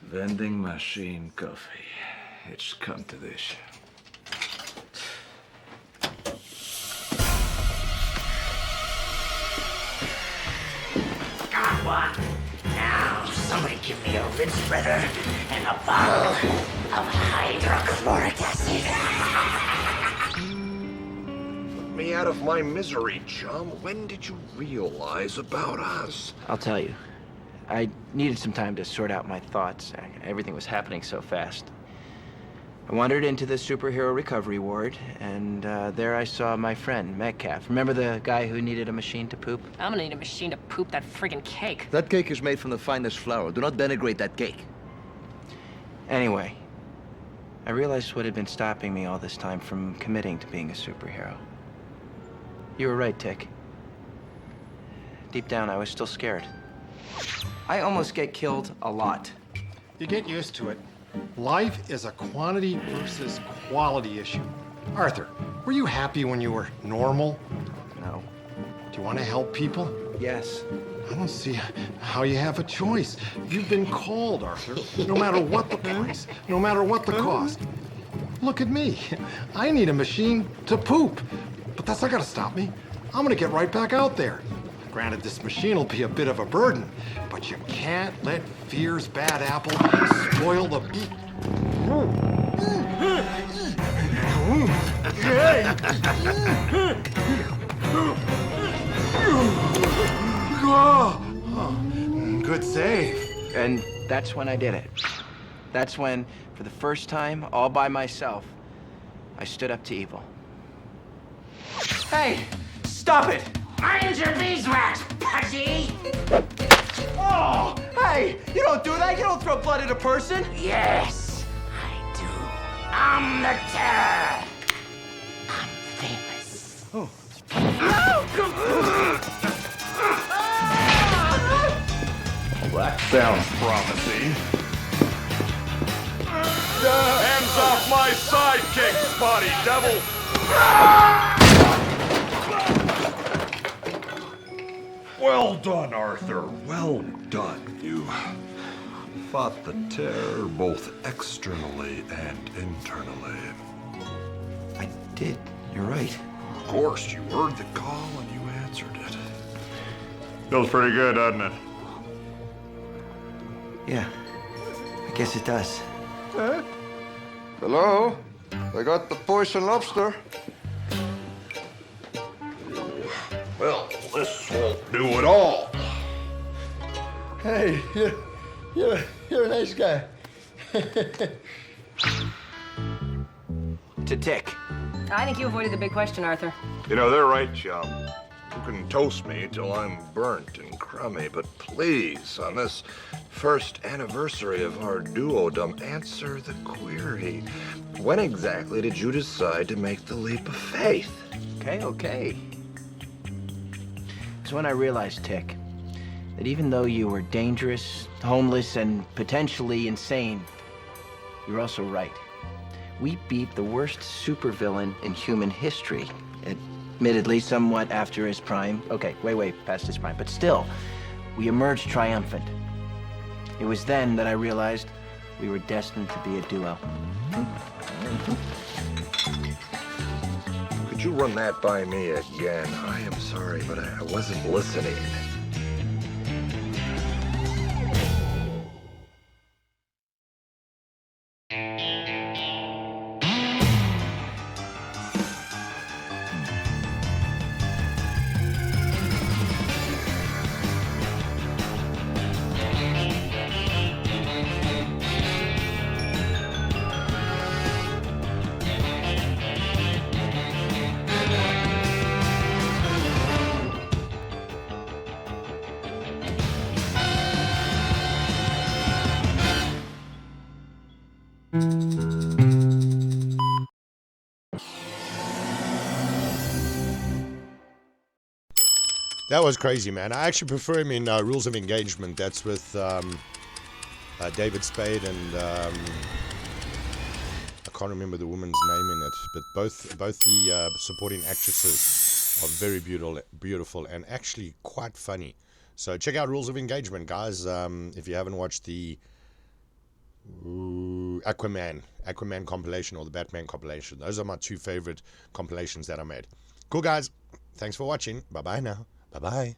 Vending machine coffee. It's come to this. Got one. Now, somebody give me a rinse spreader and a bottle of hydrochloric acid. Put me out of my misery, chum. When did you realize about us? I'll tell you. I needed some time to sort out my thoughts. Everything was happening so fast. I wandered into the superhero recovery ward, and there I saw my friend, Metcalf. Remember the guy who needed a machine to poop? I'm gonna need a machine to poop that friggin' cake. That cake is made from the finest flour. Do not denigrate that cake. Anyway, I realized what had been stopping me all this time from committing to being a superhero. You were right, Tick. Deep down, I was still scared. I almost get killed a lot. You get used to it. Life is a quantity versus quality issue. Arthur, were you happy when you were normal? No. Do you want to help people? Yes. I don't see how you have a choice. You've been called, Arthur, no matter what the price, no matter what the cost. Look at me. I need a machine to poop. But that's not gonna stop me. I'm gonna get right back out there. Granted, this machine will be a bit of a burden, but you can't let fear's bad apple spoil the... Good save. And that's when I did it. That's when, for the first time, all by myself, I stood up to evil. Hey! Stop it! Mind your beeswax, pudgy! Oh! Hey! You don't do that! You don't throw blood at a person! Yes, I do. I'm the Terror. I'm famous. Oh. Well, that sounds promising. Hands off my sidekick, spotty devil! Well done, Arthur. Well done. You fought the terror both externally and internally. I did. You're right. Of course, you heard the call and you answered it. Feels pretty good, doesn't it? Yeah, I guess it does. Eh? Hello? I got the poison lobster. Well, this won't do at all. Hey, you're a nice guy. To Tick. I think you avoided the big question, Arthur. You know, they're right, chum. You can toast me till I'm burnt and crummy, but please, on this first anniversary of our duodom, answer the query. When exactly did you decide to make the leap of faith? Okay. It's when I realized, Tick, that even though you were dangerous, homeless, and potentially insane, you're also right. We beat the worst supervillain in human history. Admittedly, somewhat after his prime. Okay, way past his prime. But still, we emerged triumphant. It was then that I realized we were destined to be a duo. Could you run that by me again? I am sorry, but I wasn't listening. That was crazy, man. I actually prefer him in Rules of Engagement. That's with David Spade and I can't remember the woman's name in it, but both the supporting actresses are very beautiful and actually quite funny. So check out Rules of Engagement, guys. If you haven't watched the Aquaman compilation or the Batman compilation, those are my two favorite compilations that I made. Cool, guys. Thanks for watching. Bye bye now. Bye bye.